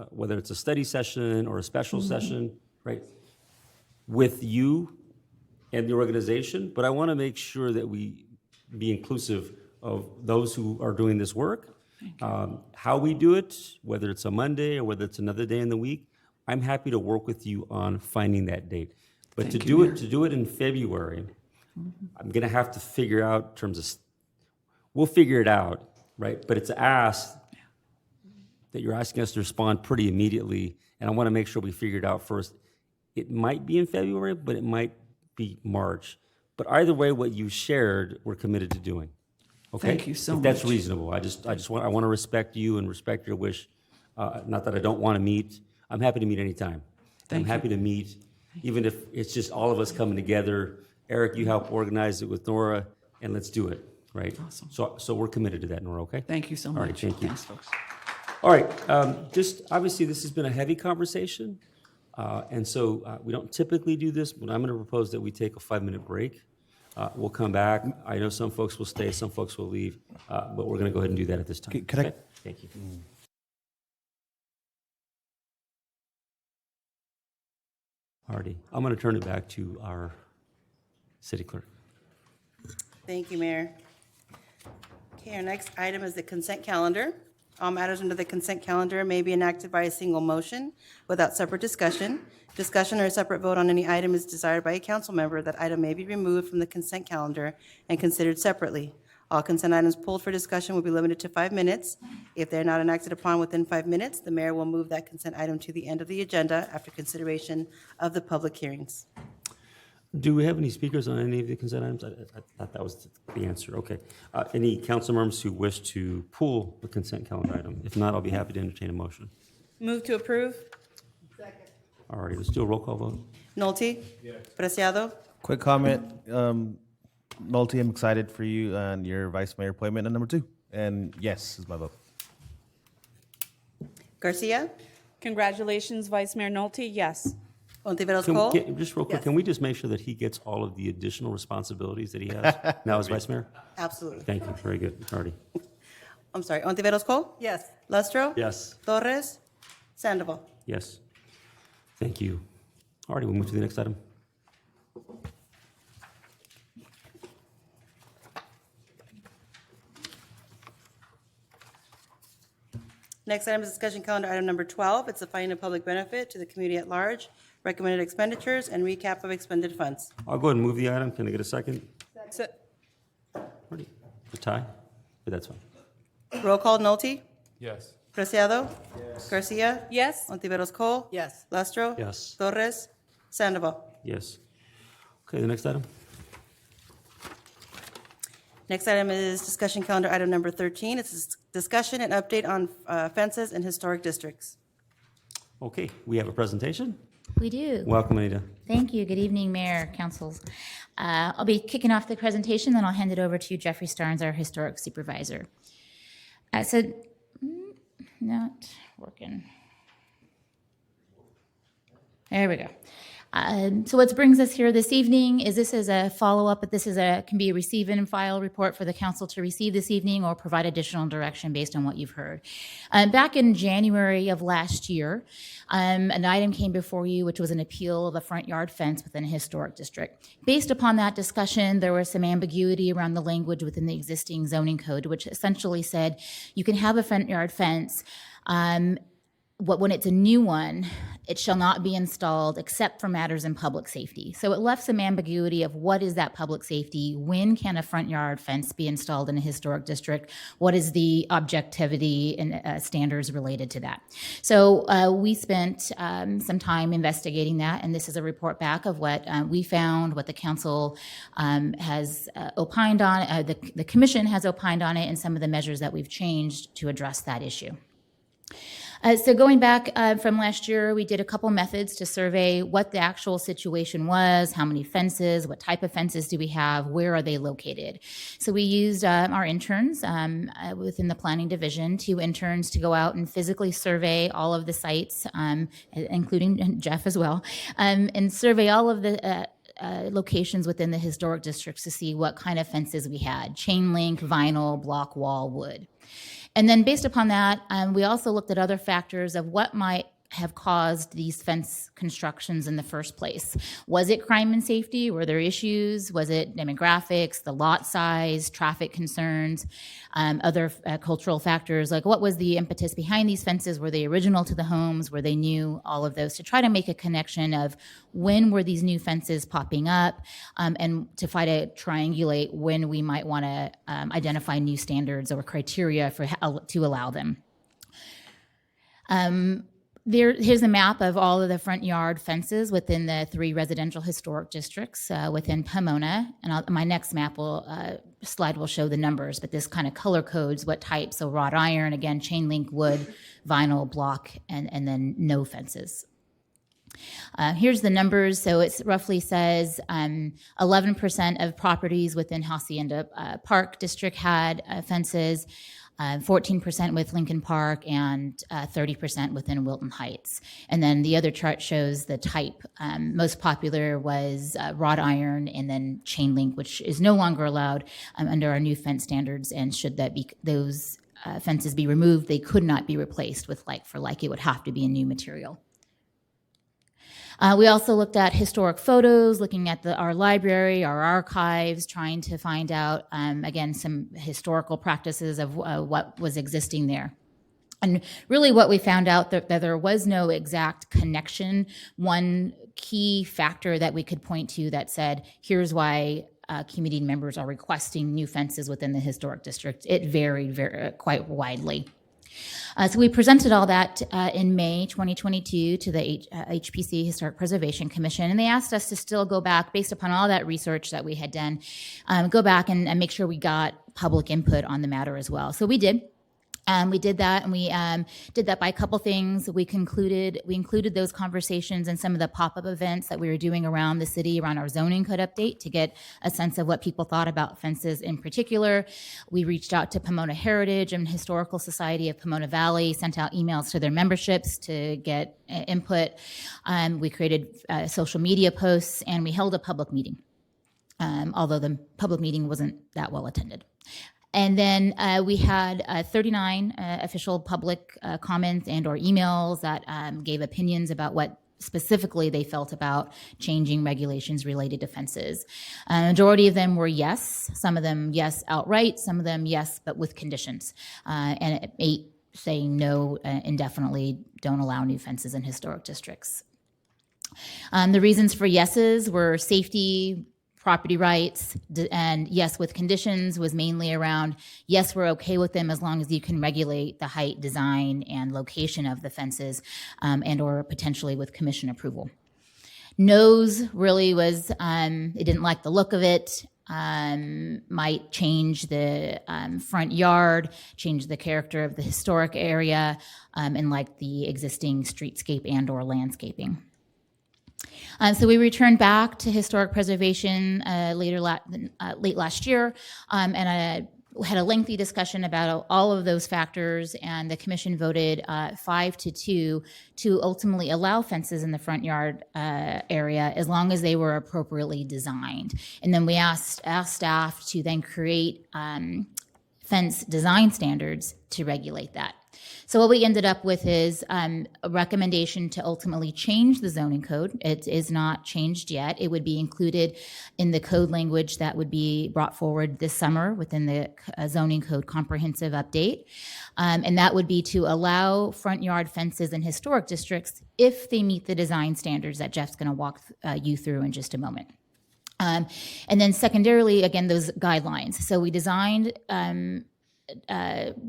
whether it's a study session or a special session, right, with you and the organization. But I want to make sure that we be inclusive of those who are doing this work. How we do it, whether it's a Monday or whether it's another day in the week, I'm happy to work with you on finding that date. But to do it in February, I'm going to have to figure out in terms of, we'll figure it out, right? But it's an ask that you're asking us to respond pretty immediately, and I want to make sure we figure it out first. It might be in February, but it might be March. But either way, what you shared, we're committed to doing. Okay? Thank you so If that's much. reasonable. I want to respect you and respect your wish. Not that I don't want to meet. I'm happy to meet anytime. I'm happy to meet, even if it's just all of us coming together. Eric, you help organize it with Nora, and let's do it, right? Awesome. So we're committed to that, Nora, okay? Thank you so much. All right, thank you. Thanks, folks. All right, just obviously this has been a heavy conversation, and so we don't typically do this, but I'm going to propose that we take a 5-minute break. We'll come back. I know some folks will stay, some folks will leave, but we're going to go ahead and do that at this time. Could I- Okay? Thank you. Alrighty, I'm going to turn it back to our city clerk. Thank you, Mayor. Okay, our next item is the consent calendar. All matters under the consent calendar may be enacted by a single motion without separate discussion. Discussion or a separate vote on any item is desired by a council member. That item may be removed from the consent calendar and considered separately. All consent items pulled for discussion will be limited to 5 minutes. If they're not enacted upon within 5 minutes, the mayor will move that consent item to the end of the agenda after consideration of the public hearings. Do we have any speakers on any of the consent items? I thought that was the answer. Okay. Any council members who wish to pull the consent calendar item? If not, I'll be happy to entertain a motion. Move to approve. All righty, let's do a roll call vote. Nolte? Yes. Preciado? Quick comment, Nolte, I'm excited for you and your vice mayor appointment at number 2. And yes is my vote. Garcia? Congratulations, Vice Mayor Nolte, yes. Ontiveros Can Cole? just real quick, can we just make sure that he gets all of the additional responsibilities that he has now as vice mayor? Absolutely. Thank you, very good, Hardy. I'm sorry, Ontiveros Cole? Yes. Lustro? Yes. Torres? Sandoval? Yes. Thank you. All righty, we'll move to the next item. Next item is discussion calendar item number 12. It's the finding of public benefit to the community at large, recommended expenditures, and recap of expended funds. I'll go ahead and move the item. Can I get a second? So, Alrighty. A tie? But that's fine. Roll call, Nolte? Yes. Preciado? Garcia? yes? Ontiveros Cole? Yes. Lustro? Yes. Torres? Sandoval? Yes. Okay, the next item. Next item is discussion calendar item number 13. It's discussion and update on fences in historic districts. Okay, we have a presentation. We do. Welcome, Anita. Thank you. Good evening, Mayor, Councils. I'll be kicking off the presentation, then I'll hand it over to Jeffrey Starnes, our Historic Supervisor. Not working. There we go. So what brings us here this evening is this is a follow-up, but this is can be a receive and file report for the council to receive this evening or provide additional direction based on what you've heard. Back in January of last year, an item came before you, which was an appeal of a front yard fence within a historic district. Based upon that discussion, there was some ambiguity around the language within the existing zoning code, which essentially said you can have a front yard fence, when it's a new one, it shall not be installed except for matters in public safety. So it left some ambiguity of what is that public safety? When can a front yard fence be installed in a historic district? What is the objectivity and standards related to that? So we spent some time investigating that, and this is a report back of what we found, what the council has opined on, the commission has opined on it, and some of the measures that we've changed to address that issue. So going back from last year, we did a couple methods to survey what the actual situation was, how many fences, what type of fences do we have, where are they located. So we used our interns within the planning division, 2 interns, to go out and physically survey all of the sites, including Jeff as well, and survey all of the locations within the historic districts to see what kind of fences we had: chain link, vinyl, block wall, wood. And then based upon that, we also looked at other factors of what might have caused these fence constructions in the first place. Was it crime and safety? Were there issues? Was it demographics, the lot size, traffic concerns, other cultural factors? Like, what was the impetus behind these fences? Were they original to the homes? Were they new? All of those, to try to make a connection of when were these new fences popping up, and to try to triangulate when we might want to identify new standards or criteria to allow them. Here's a map of all of the front yard fences within the 3 residential historic districts within Pomona. And my next slide will show the numbers, but this kind of color codes what type. So wrought iron, again, chain link, wood, vinyl, block, and then no fences. Here's the numbers. So it roughly says 11% of properties within Hacienda Park District had fences. 14% with Lincoln Park, and 30% within Wilton Heights. And then the other chart shows the type. Most popular was wrought iron, and then chain link, which is no longer allowed under our new fence standards. And should those fences be removed, they could not be replaced with like for like. It would have to be a new material. We also looked at historic photos, looking at our library, our archives, trying to find out, again, some historical practices of what was existing there. And really what we found out that there was no exact connection. One key factor that we could point to that said, here's why community members are requesting new fences within the historic district. It varied quite widely. So we presented all that in May 2022 to the HPC, Historic Preservation Commission, and they asked us to still go back, based upon all that research that we had done, go back and make sure we got public input on the matter as well. So we did. We did that, and we did that by a couple things. We included those conversations in some of the pop-up events that we were doing around the city, around our zoning code update, to get a sense of what people thought about fences in particular. We reached out to Pomona Heritage and Historical Society of Pomona Valley, sent out emails to their memberships to get input. We created social media posts, and we held a public meeting, although the public meeting wasn't that well attended. And then we had 39 official public comments and or emails that gave opinions about what specifically they felt about changing regulations related to fences. Majority of them were yes, some of them yes outright, some of them yes, but with conditions. And 8 saying no indefinitely, don't allow new fences in historic districts. The reasons for yeses were safety, property rights, and yes with conditions was mainly around, yes, we're okay with them as long as you can regulate the height, design, and location of the fences, and or potentially with commission approval. No's really was, they didn't like the look of it, might change the front yard, change the character of the historic area, and like the existing streetscape and or landscaping. So we returned back to historic preservation late last year, and had a lengthy discussion about all of those factors, and the commission voted 5-2 to ultimately allow fences in the front yard area as long as they were appropriately designed. And then we asked staff to then create fence design standards to regulate that. So what we ended up with is a recommendation to ultimately change the zoning code. It is not changed yet. It would be included in the code language that would be brought forward this summer within the zoning code comprehensive update. And that would be to allow front yard fences in historic districts if they meet the design standards that Jeff's going to walk you through in just a moment. And then secondarily, again, those guidelines. So we designed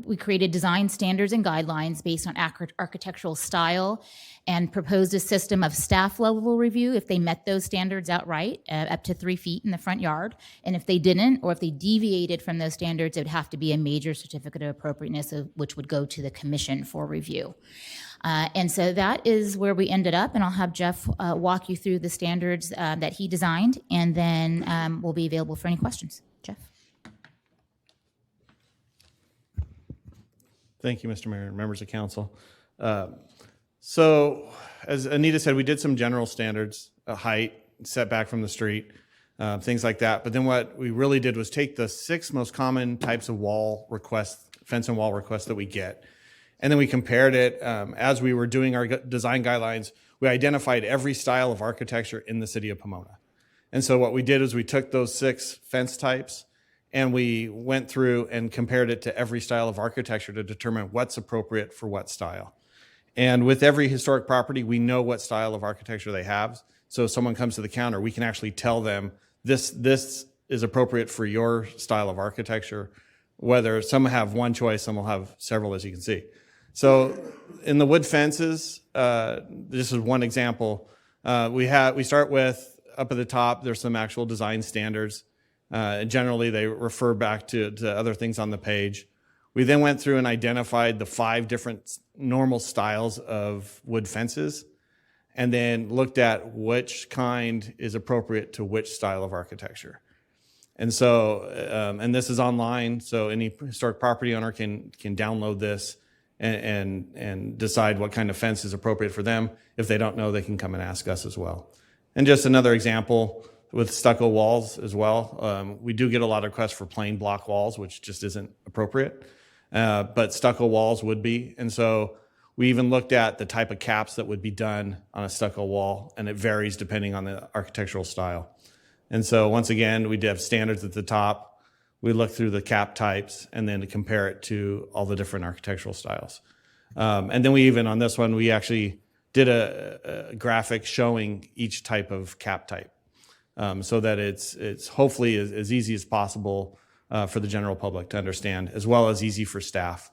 we created design standards and guidelines based on architectural style and proposed a system of staff level review if they met those standards outright, up to 3 feet in the front yard. And if they didn't, or if they deviated from those standards, it would have to be a major certificate of appropriateness, which would go to the commission for review. And so that is where we ended up, and I'll have Jeff walk you through the standards that he designed, and then we'll be available for any questions. Jeff? Thank you, Mr. Mayor and members of council. So, as Anita said, we did some general standards, height, setback from the street, things like that. But then what we really did was take the 6 most common types of wall requests, fence and wall requests that we get, and then we compared it. As we were doing our design guidelines, we identified every style of architecture in the city of Pomona. And so what we did is we took those 6 fence types and we went through and compared it to every style of architecture to determine what's appropriate for what style. And with every historic property, we know what style of architecture they have. So if someone comes to the counter, we can actually tell them this is appropriate for your style of architecture, whether some have one choice, some will have several, as you can see. So in the wood fences, this is one example. We start with, up at the top, there's some actual design standards. Generally, they refer back to other things on the page. We then went through and identified the 5 different normal styles of wood fences, and then looked at which kind is appropriate to which style of architecture. And so, and this is online, so any historic property owner can download this and decide what kind of fence is appropriate for them. If they don't know, they can come and ask us as well. And just another example, with stucco walls as well. We do get a lot of requests for plain block walls, which just isn't appropriate, but stucco walls would be. And so we even looked at the type of caps that would be done on a stucco wall, and it varies depending on the architectural style. And so once again, we did have standards at the top. We looked through the cap types and then to compare it to all the different architectural styles. And then we even, on this one, we actually did a graphic showing each type of cap type. So that it's hopefully as easy as possible for the general public to understand, as well as easy for staff.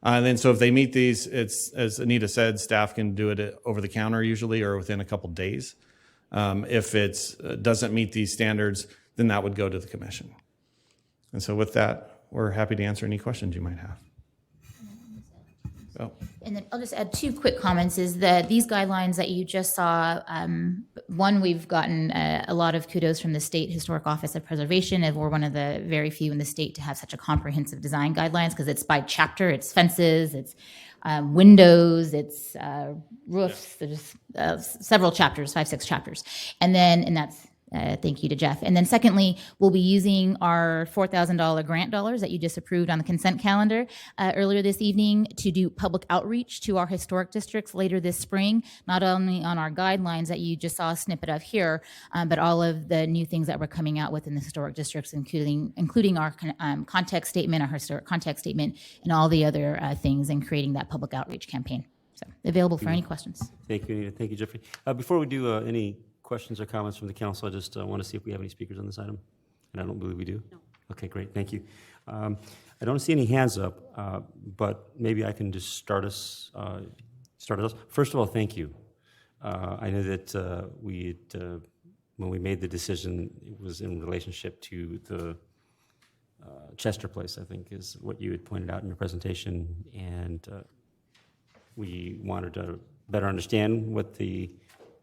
And then so if they meet these, it's, as Anita said, staff can do it over the counter usually or within a couple days. If it doesn't meet these standards, then that would go to the commission. And so with that, we're happy to answer any questions you might have. Oh. And then I'll just add 2 quick comments is that these guidelines that you just saw, one, we've gotten a lot of kudos from the State Historic Office of Preservation, and we're one of the very few in the state to have such a comprehensive design guidelines because it's by chapter, it's fences, it's windows, it's roofs, there's several chapters, 5-6 chapters. And that's thank you to Jeff. And then secondly, we'll be using our $4,000 grant dollars that you just approved on the consent calendar earlier this evening to do public outreach to our historic districts later this spring, not only on our guidelines that you just saw a snippet of here, but all of the new things that we're coming out with in the historic districts, including our context statement, our historic context statement, and all the other things in creating that public outreach campaign. So available for any questions. Thank you, Anita. Thank you, Jeffrey. Before we do any questions or comments from the council, I just want to see if we have any speakers on this item. And I don't believe we do. No. Okay, great. Thank you. I don't see any hands up, but maybe I can just start us. First of all, thank you. I know that we had when we made the decision, it was in relationship to the Chester Place, I think, is what you had pointed out in your presentation, and we wanted to better understand what the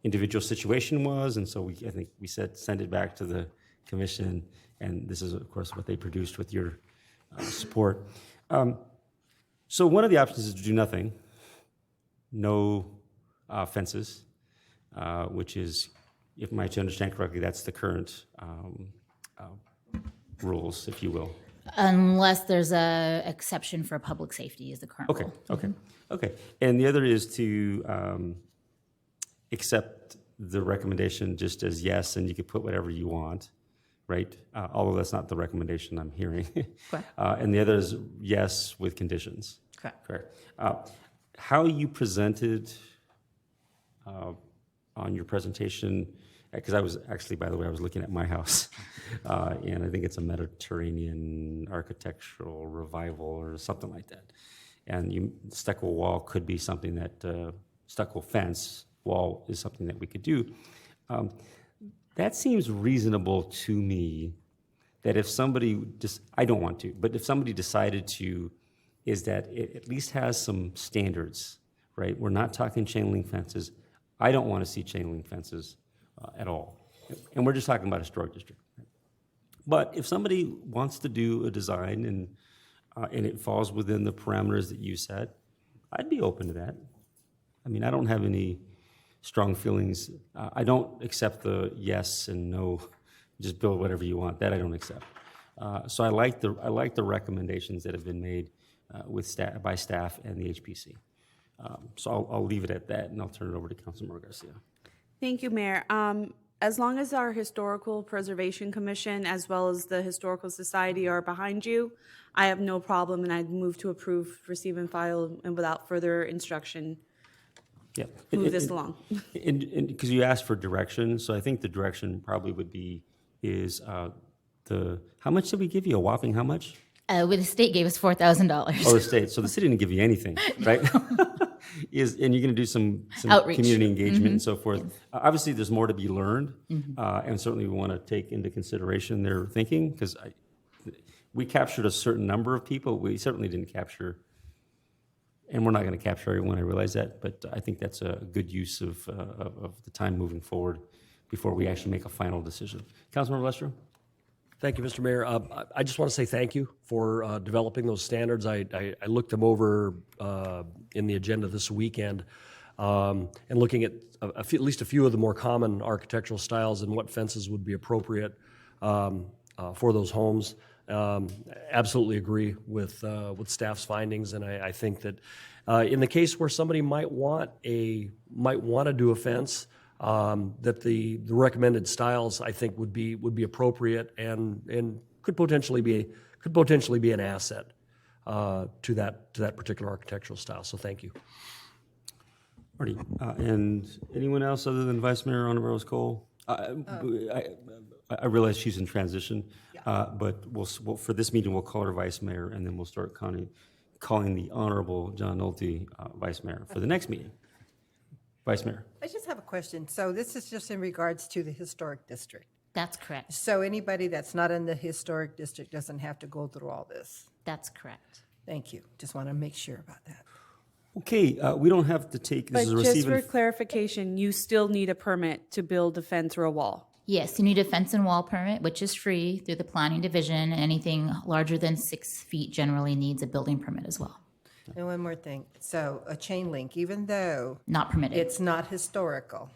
individual situation was, and so I think we said send it back to the commission, and this is, of course, what they produced with your support. So one of the options is to do nothing, no fences, which is, if I understand correctly, that's the current rules, if you will. Unless there's a exception for public safety is the current Okay, rule. okay. And the other is to accept the recommendation just as yes, and you could put whatever you want, right? Although that's not the recommendation I'm hearing. Correct. And the other is yes with conditions. Correct. How you presented on your presentation, because I was actually, by the way, I was looking at my house, and I think it's a Mediterranean architectural revival or something like that. And stucco wall could be something that, stucco fence wall is something that we could do. That seems reasonable to me, that if somebody, I don't want to, but if somebody decided to, is that it at least has some standards, right? We're not talking chain link fences. I don't want to see chain link fences at all. And we're just talking about a historic district. But if somebody wants to do a design and it falls within the parameters that you set, I'd be open to that. I mean, I don't have any strong feelings. I don't accept the yes and no, just build whatever you want. That I don't accept. So I like the recommendations that have been made by staff and the HPC. So I'll leave it at that, and I'll turn it over to Councilmember Garcia. Thank you, Mayor. As long as our Historical Preservation Commission as well as the Historical Society are behind you, I have no problem, and I'd move to approve, receive, and file, and without further instruction, move this along. Because you asked for direction, so I think the direction probably would be how much did we give you? A whopping how much? With the state gave us $4,000. Oh, the state. So the city didn't give you anything, right? And you're going to do some Outreach. community engagement and Mhm. so forth. Yes. Obviously, there's more to be learned, Mhm. and certainly we want to take into consideration their thinking, because we captured a certain number of people. We certainly didn't capture, and we're not going to capture everyone, I realize that, but I think that's a good use of the time moving forward before we actually make a final decision. Councilmember Lester? Thank you, Mr. Mayor. I just want to say thank you for developing those standards. I looked them over in the agenda this weekend and looking at at least a few of the more common architectural styles and what fences would be appropriate for those homes. Absolutely agree with staff's findings, and I think that in the case where somebody might want to do a fence, that the recommended styles, I think, would be appropriate and could potentially be an asset to that particular architectural style. So thank you. Marty, and anyone else other than Vice Mayor Ana Rose Cole? I realize she's in transition, but we'll for this meeting we'll call her Vice Mayor, and then we'll start calling the Honorable John Nolte Vice Mayor for the next meeting. Vice Mayor. I just have a question. So this is just in regards to the historic district. That's correct. So anybody that's not in the historic district doesn't have to go through all this? That's correct. Thank you. Just want to make sure about that. Okay, we don't have to take, this But is a just receiving. for clarification, you still need a permit to build a fence or a wall? Yes, you need a fence and wall permit, which is free through the planning division. Anything larger than 6 feet generally needs a building permit as well. And one more thing. So a chain link, even though Not permitted. it's not historical.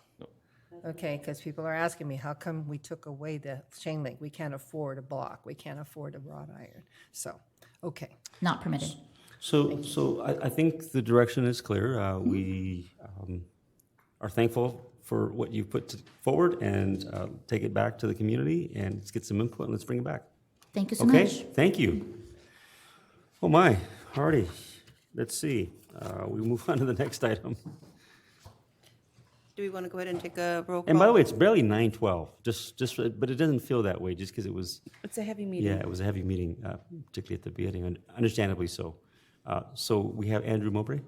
Okay, because people are asking me, how come we took away the chain link? We can't afford a block. We can't afford a wrought iron. So, okay. Not permitted. So I think the direction is clear. We are thankful for what you've put forward, and take it back to the community and let's get some input and let's bring it back. Thank you so Okay, much. thank you. Oh my, alrighty. Let's see. We move on to the next item. Do we want to go ahead and take a roll call? And by the way, it's barely 9:12. But it doesn't feel that way just because it was. It's a heavy meeting. Yeah, it was a heavy meeting, particularly at the beginning, understandably so. So we have Andrew Mowbray.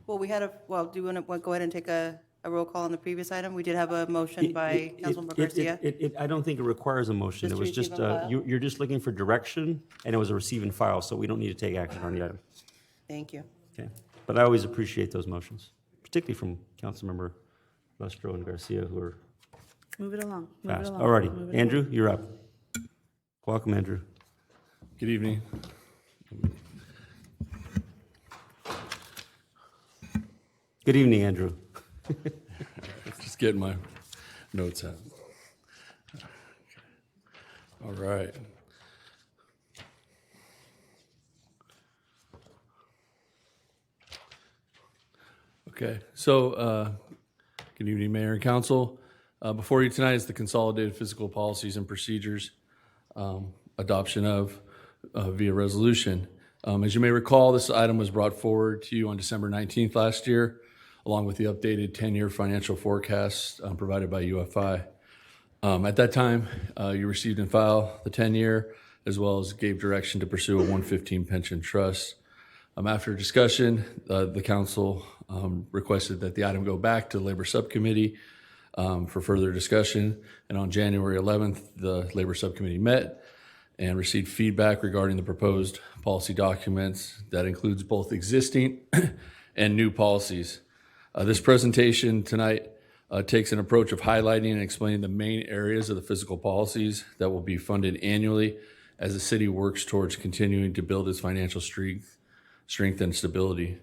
Well, do you want to go ahead and take a a roll call on the previous item? We did have a motion by Councilmember Garcia. I don't think it requires a motion. It was Just just, receive and file? you're just looking for direction, and it was a receive and file, so we don't need to take action on the item. Thank you. Okay. But I always appreciate those motions, particularly from Councilmember Lustro and Garcia, who are Move it along. Move it fast. along. All righty. Move it Andrew, you're up. Welcome, Andrew. Good evening. Good evening, Andrew. Just getting my notes out. All right. Okay, so good evening, Mayor and Council. Before you tonight is the consolidated physical policies and procedures adoption of via resolution. As you may recall, this item was brought forward to you on December 19th last year, along with the updated 10-year financial forecast provided by UFI. At that time, you received and filed the 10-year, as well as gave direction to pursue a 115 pension trust. After discussion, the council requested that the item go back to the Labor Subcommittee for further discussion. And on January 11th, the Labor Subcommittee met and received feedback regarding the proposed policy documents that includes both existing and new policies. This presentation tonight takes an approach of highlighting and explaining the main areas of the physical policies that will be funded annually as the city works towards continuing to build its financial strength and stability.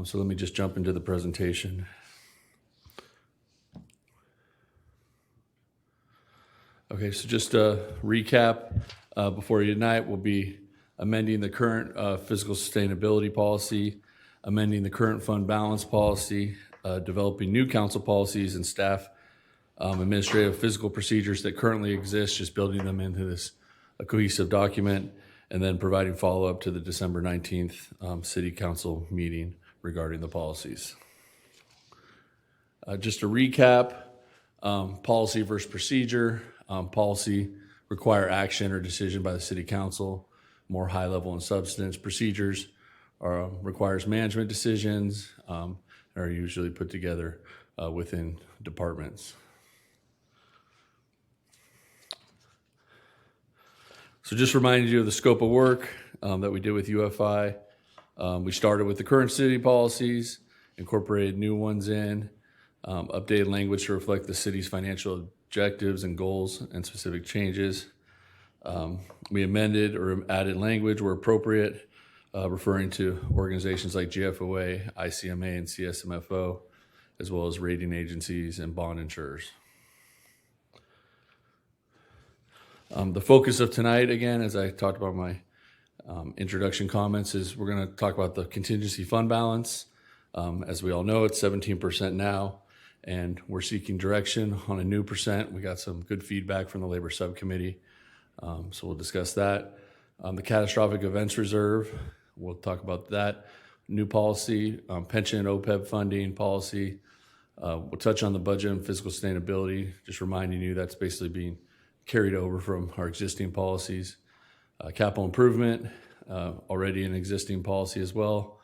So let me just jump into the presentation. Okay, so just a recap before you tonight, we'll be amending the current fiscal sustainability policy, amending the current fund balance policy, developing new council policies and staff administrative physical procedures that currently exist, just building them into this cohesive document, and then providing follow-up to the December 19th City Council meeting regarding the policies. Just to recap, policy versus procedure. Policy require action or decision by the City Council, more high level in substance. Procedures requires management decisions, and are usually put together within departments. So just reminding you of the scope of work that we did with UFI. We started with the current city policies, incorporated new ones in, updated language to reflect the city's financial objectives and goals and specific changes. We amended or added language where appropriate, referring to organizations like GFOA, ICMA, and CSMFO, as well as rating agencies and bond insurers. The focus of tonight, again, as I talked about my introduction comments, is we're going to talk about the contingency fund balance. As we all know, it's 17% now, and we're seeking direction on a new percent. We got some good feedback from the Labor Subcommittee, so we'll discuss that. The Catastrophic Events Reserve, we'll talk about that. New policy, pension and OPEB funding policy. We'll touch on the budget and fiscal sustainability, just reminding you that's basically being carried over from our existing policies. Capital improvement, already an existing policy as well,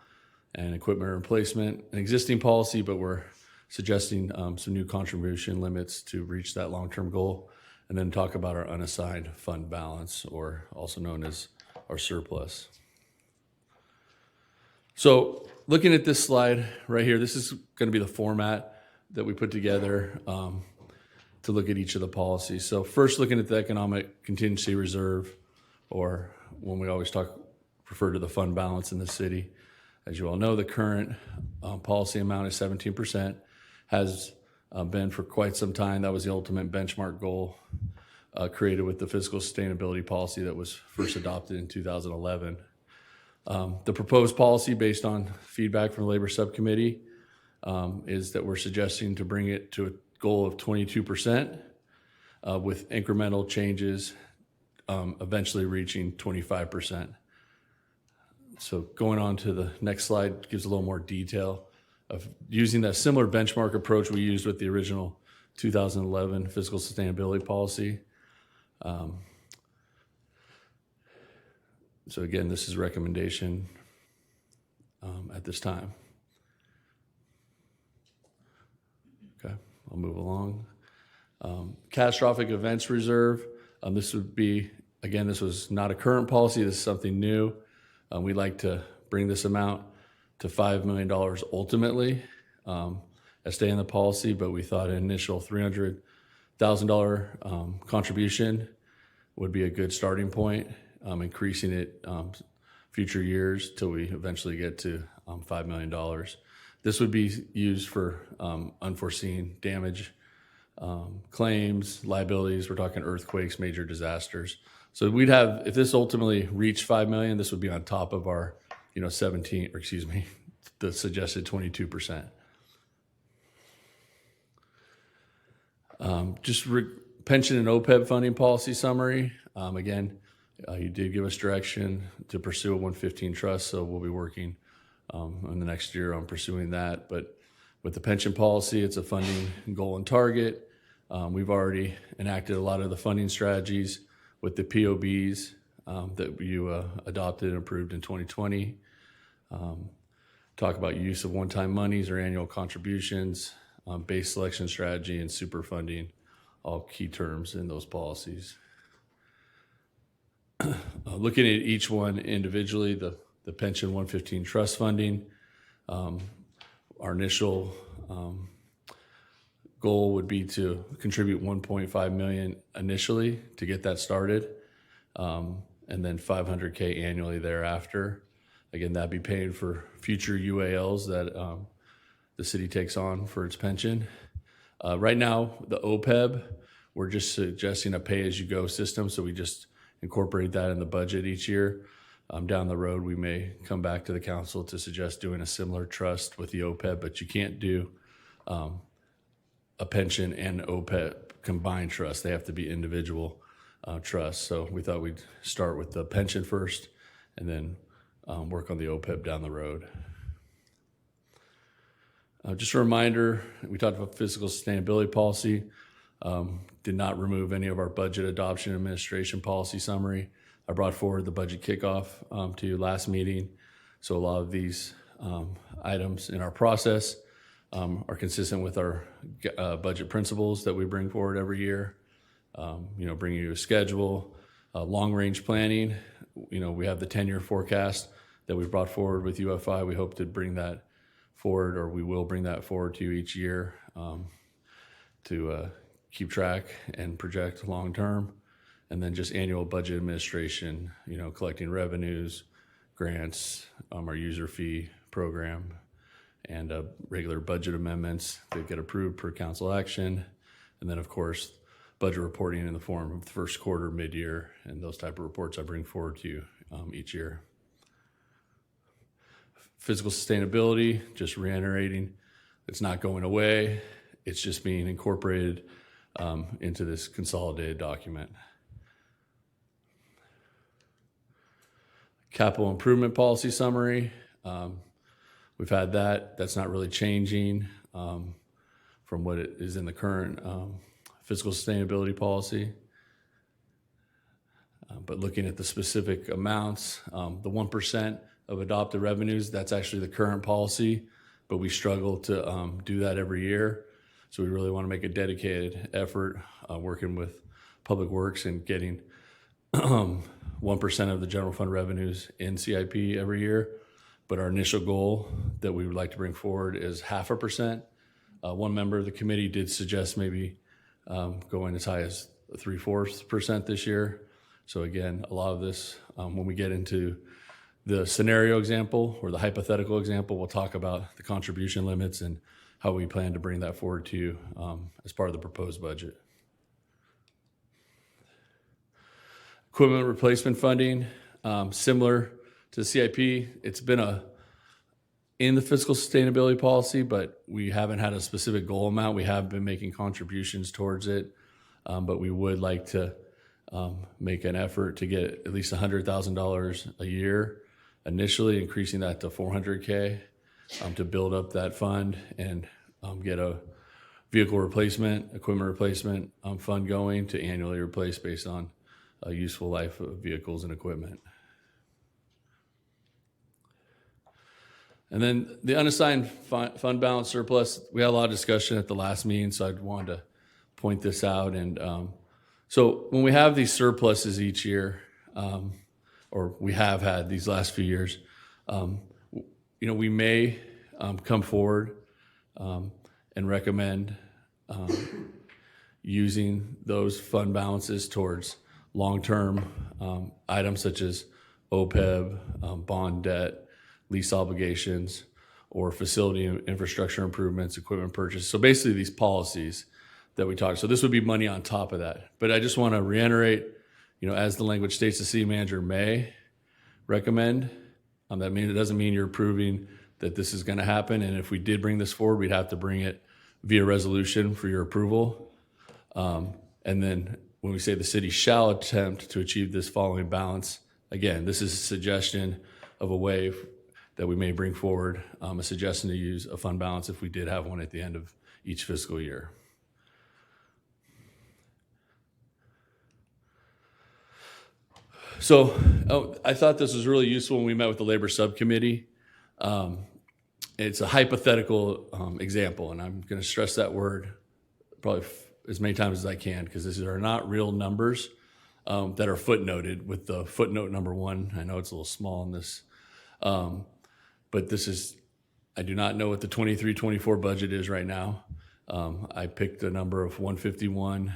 and equipment replacement, an existing policy, but we're suggesting some new contribution limits to reach that long-term goal, and then talk about our unassigned fund balance, or also known as our surplus. So looking at this slide right here, this is going to be the format that we put together to look at each of the policies. So first, looking at the economic contingency reserve, or when we always refer to the fund balance in the city. As you all know, the current policy amount is 17%, has been for quite some time. That was the ultimate benchmark goal created with the fiscal sustainability policy that was first adopted in 2011. The proposed policy, based on feedback from the Labor Subcommittee, is that we're suggesting to bring it to a goal of 22% with incremental changes, eventually reaching 25%. So going on to the next slide gives a little more detail of using that similar benchmark approach we used with the original 2011 fiscal sustainability policy. So again, this is a recommendation at this time. I'll move along. Catastrophic events reserve. This would be, again, this was not a current policy. This is something new. We'd like to bring this amount to $5 million ultimately, stay in the policy, but we thought an initial $300,000 contribution would be a good starting point, increasing it future years till we eventually get to $5 million. This would be used for unforeseen damage, claims, liabilities. We're talking earthquakes, major disasters. So we'd have, if this ultimately reached 5 million, this would be on top of our, the suggested 22%. Pension and OPEB funding policy summary. Again, you did give us direction to pursue a 115 trust, so we'll be working in the next year on pursuing that. But with the pension policy, it's a funding goal and target. We've already enacted a lot of the funding strategies with the POBs that you adopted and approved in 2020. Talk about use of one-time monies or annual contributions, base selection strategy, and super funding, all key terms in those policies. Looking at each one individually, the pension 115 trust funding, our initial goal would be to contribute 1.5 million initially to get that started, and then 500K annually thereafter. Again, that'd be paying for future UALs that the city takes on for its pension. Right now, the OPEB, we're just suggesting a pay-as-you-go system, so we just incorporate that in the budget each year. Down the road, we may come back to the council to suggest doing a similar trust with the OPEB, but you can't do a pension and OPEB combined trust. They have to be individual trusts. So we thought we'd start with the pension first and then work on the OPEB down the road. Just a reminder, we talked about fiscal sustainability policy. Did not remove any of our budget adoption administration policy summary. I brought forward the budget kickoff to you last meeting. So a lot of these items in our process are consistent with our budget principles that we bring forward every year. Bringing you a schedule, long-range planning. We have the 10-year forecast that we brought forward with UFI. We hope to bring that forward, or we will bring that forward to you each year to keep track and project long-term. And then just annual budget administration, collecting revenues, grants, our user fee program, and regular budget amendments that get approved per council action. And then, of course, budget reporting in the form of the first quarter, mid-year, and those type of reports I bring forward to you each year. Fiscal sustainability, just reiterating, it's not going away. It's just being incorporated into this consolidated document. Capital improvement policy summary. We've had that. That's not really changing from what it is in the current fiscal sustainability policy. But looking at the specific amounts, the 1% of adopted revenues, that's actually the current policy, but we struggle to do that every year. So we really want to make a dedicated effort working with Public Works and getting 1% of the general fund revenues in CIP every year. But our initial goal that we would like to bring forward is 0.5%. One member of the committee did suggest maybe going as high as 0.75% this year. So again, a lot of this, when we get into the scenario example or the hypothetical example, we'll talk about the contribution limits and how we plan to bring that forward to you as part of the proposed budget. Equipment replacement funding, similar to the CIP. It's been in the fiscal sustainability policy, but we haven't had a specific goal amount. We have been making contributions towards it, but we would like to make an effort to get at least $100,000 a year, initially increasing that to $400K to build up that fund and get a vehicle replacement, equipment replacement fund going to annually replace based on a useful life of vehicles and equipment. And then the unassigned fund balance surplus, we had a lot of discussion at the last meeting, so I wanted to point this out. And so when we have these surpluses each year, or we have had these last few years, we may come forward and recommend using those fund balances towards long-term items such as OPEB, bond debt, lease obligations, or facility and infrastructure improvements, equipment purchase. So basically these policies that we talked. So this would be money on top of that. But I just want to reiterate, as the language states, the city manager may recommend. It doesn't mean you're approving that this is going to happen. And if we did bring this forward, we'd have to bring it via resolution for your approval. And then when we say the city shall attempt to achieve this following balance, again, this is a suggestion of a way that we may bring forward, a suggestion to use a fund balance if we did have one at the end of each fiscal year. So I thought this was really useful when we met with the labor subcommittee. It's a hypothetical example, and I'm going to stress that word probably as many times as I can, because these are not real numbers that are footnoted with the footnote number 1. I know it's a little small in this, but I do not know what the 23-24 budget is right now. I picked a number of 151,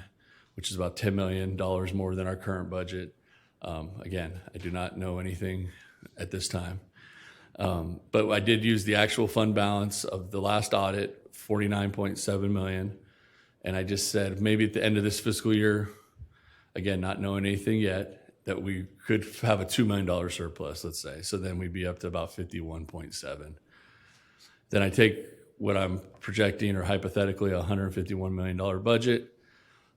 which is about $10 million more than our current budget. Again, I do not know anything at this time. But I did use the actual fund balance of the last audit, $49.7 million. And I just said, maybe at the end of this fiscal year, again, not knowing anything yet, that we could have a $2 million surplus, let's say. So then we'd be up to about 51.7. Then I take what I'm projecting, or hypothetically a $151 million budget.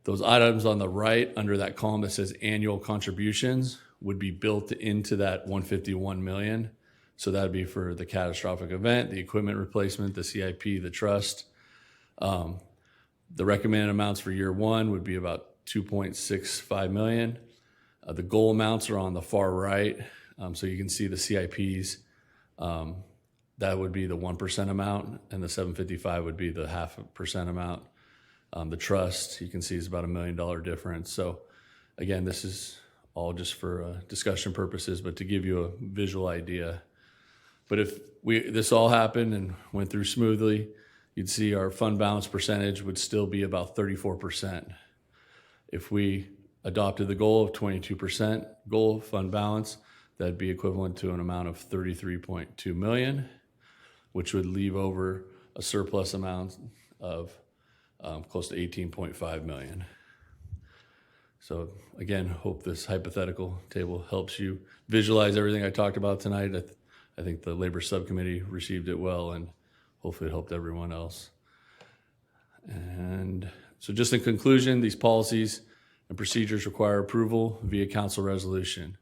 Those items on the right under that column that says annual contributions would be built into that 151 million. So that'd be for the catastrophic event, the equipment replacement, the CIP, the trust. The recommended amounts for year 1 would be about 2.65 million. The goal amounts are on the far right. So you can see the CIPs. That would be the 1% amount, and the 755 would be the 0.5% amount. The trust, you can see, is about $1 million difference. So again, this is all just for discussion purposes, but to give you a visual idea. But if this all happened and went through smoothly, you'd see our fund balance percentage would still be about 34%. If we adopted the goal of 22% goal fund balance, that'd be equivalent to an amount of 33.2 million, which would leave over a surplus amount of close to 18.5 million. So again, hope this hypothetical table helps you visualize everything I talked about tonight. I think the labor subcommittee received it well, and hopefully it helped everyone else. And so just in conclusion, these policies and procedures require approval via council resolution.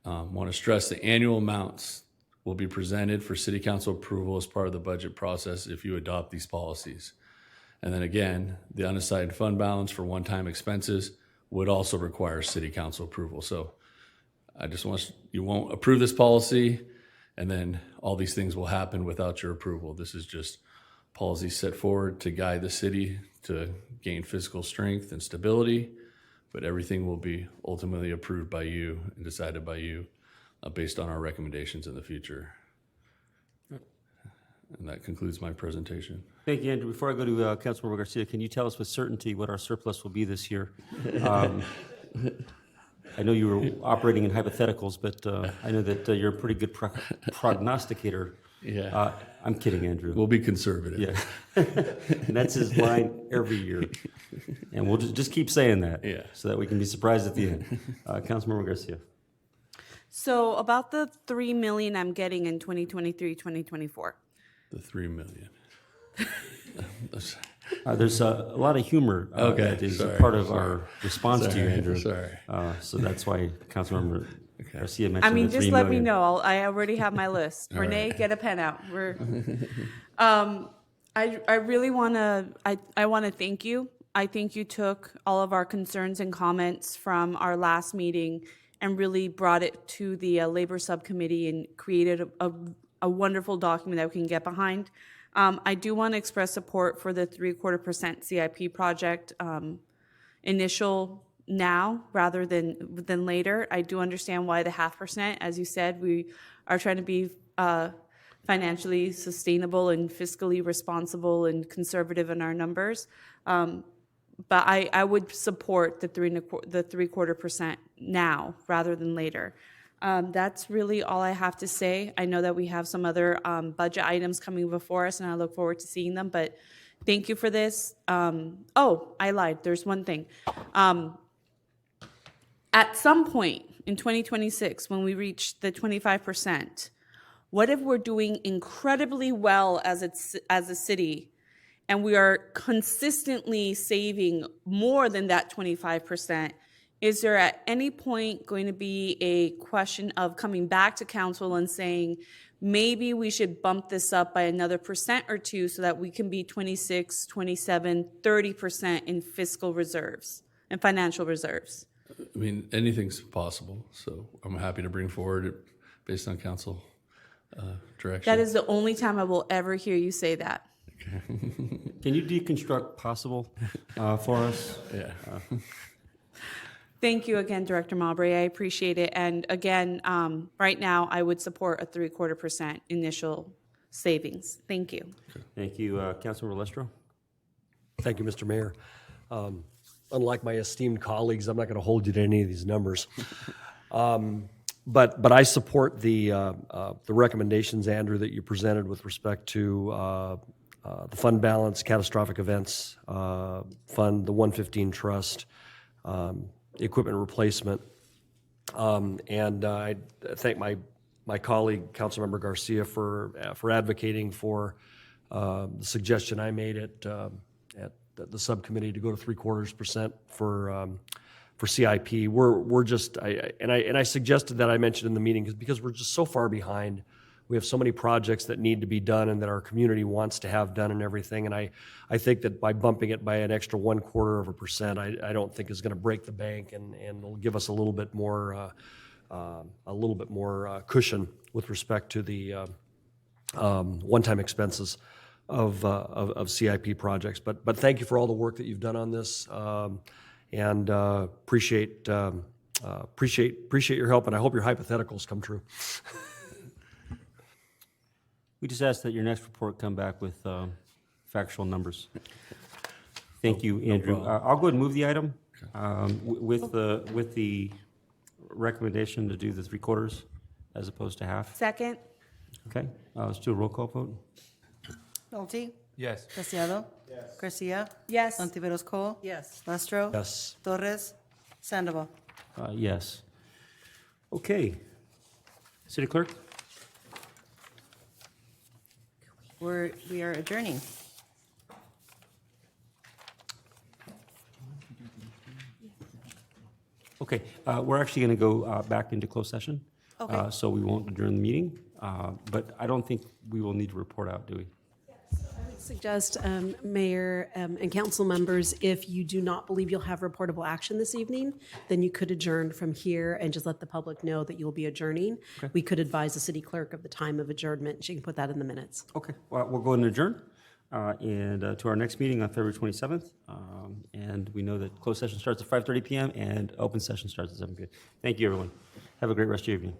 Want to stress the annual amounts will be presented for city council approval as part of the budget process if you adopt these policies. And then again, the unassigned fund balance for one-time expenses would also require city council approval. So I just you won't approve this policy, and then all these things will happen without your approval. This is just policy set forward to guide the city to gain fiscal strength and stability, but everything will be ultimately approved by you and decided by you based on our recommendations in the future. And that concludes my presentation. Thank you, Andrew. Before I go to Councilmember Garcia, can you tell us with certainty what our surplus will be this year? I know you were operating in hypotheticals, but I know that you're a pretty good prognosticator. Yeah. I'm kidding, Andrew. We'll be conservative. Yeah. And that's his line every year. And we'll just keep saying that, so that we can be surprised at the end. Councilmember Garcia. So about the $3 million I'm getting in 2023, 2024. The $3 million. There's a lot of humor that is part of our response to you, Andrew. So that's why Councilmember Garcia mentioned I mean, the $3 just million. let me know. I already have my list. Renee, right. get a pen out. I really want to. I want to thank you. I think you took all of our concerns and comments from our last meeting and really brought it to the labor subcommittee and created a wonderful document that we can get behind. I do want to express support for the 0.75% CIP project, initial now rather than later. I do understand why the 0.5%. As you said, we are trying to be financially sustainable and fiscally responsible and conservative in our numbers. But I would support the 0.75% now rather than later. That's really all I have to say. I know that we have some other budget items coming before us, and I look forward to seeing them. But thank you for this. Oh, I lied. There's one thing. At some point in 2026, when we reach the 25%, what if we're doing incredibly well as a city, and we are consistently saving more than that 25%? Is there at any point going to be a question of coming back to council and saying, maybe we should bump this up by another % or two so that we can be 26, 27, 30% in fiscal reserves and financial reserves? I mean, anything's possible, so I'm happy to bring forward it based on council direction. That is the only time I will ever hear you say that. Can you deconstruct possible for us? Yeah. Thank you again, Director Maubrey. I appreciate it. And again, right now, I would support a 0.75% initial savings. Thank you. Thank you, Councilor Lestro. Thank you, Mr. Mayor. Unlike my esteemed colleagues, I'm not going to hold you to any of these numbers. But I support the recommendations, Andrew, that you presented with respect to the fund balance, catastrophic events fund, the 115 trust, equipment replacement. And I thank my colleague, Councilmember Garcia, for advocating for the suggestion I made at the subcommittee to go to 0.75% for CIP. We're just I suggested that I mentioned in the meeting because we're just so far behind. We have so many projects that need to be done and that our community wants to have done and everything. And I think that by bumping it by an extra 0.25%, I don't think is going to break the bank and will give us a little bit more cushion with respect to the one-time expenses of CIP projects. But thank you for all the work that you've done on this, and appreciate your help. And I hope your hypotheticals come true. We just ask that your next report come back with factual numbers. Thank you, Andrew. I'll go ahead and move the item with the recommendation to do the 3/4 as opposed to half. Second. Okay, let's do a roll call vote. Nolte? Yes. Preciado? Yes. Garcia? Yes. Ontiveros Cole? Yes. Lestro? Yes. Torres? Sandoval? Yes. Okay. City Clerk? We are adjourning. Okay, we're actually going to go back into closed session. Okay. So we won't adjourn the meeting, but I don't think we will need to report out, do we? I would suggest, Mayor and council members, if you do not believe you'll have reportable action this evening, then you could adjourn from here and just let the public know that you'll be adjourning. Okay. We could advise the city clerk of the time of adjournment. She can put that in the minutes. Okay, well, we'll go ahead and adjourn and to our next meeting on February 27th. And we know that closed session starts at 5:30 p.m. and open session starts at 7 p.m. Thank you, everyone. Have a great rest of your evening.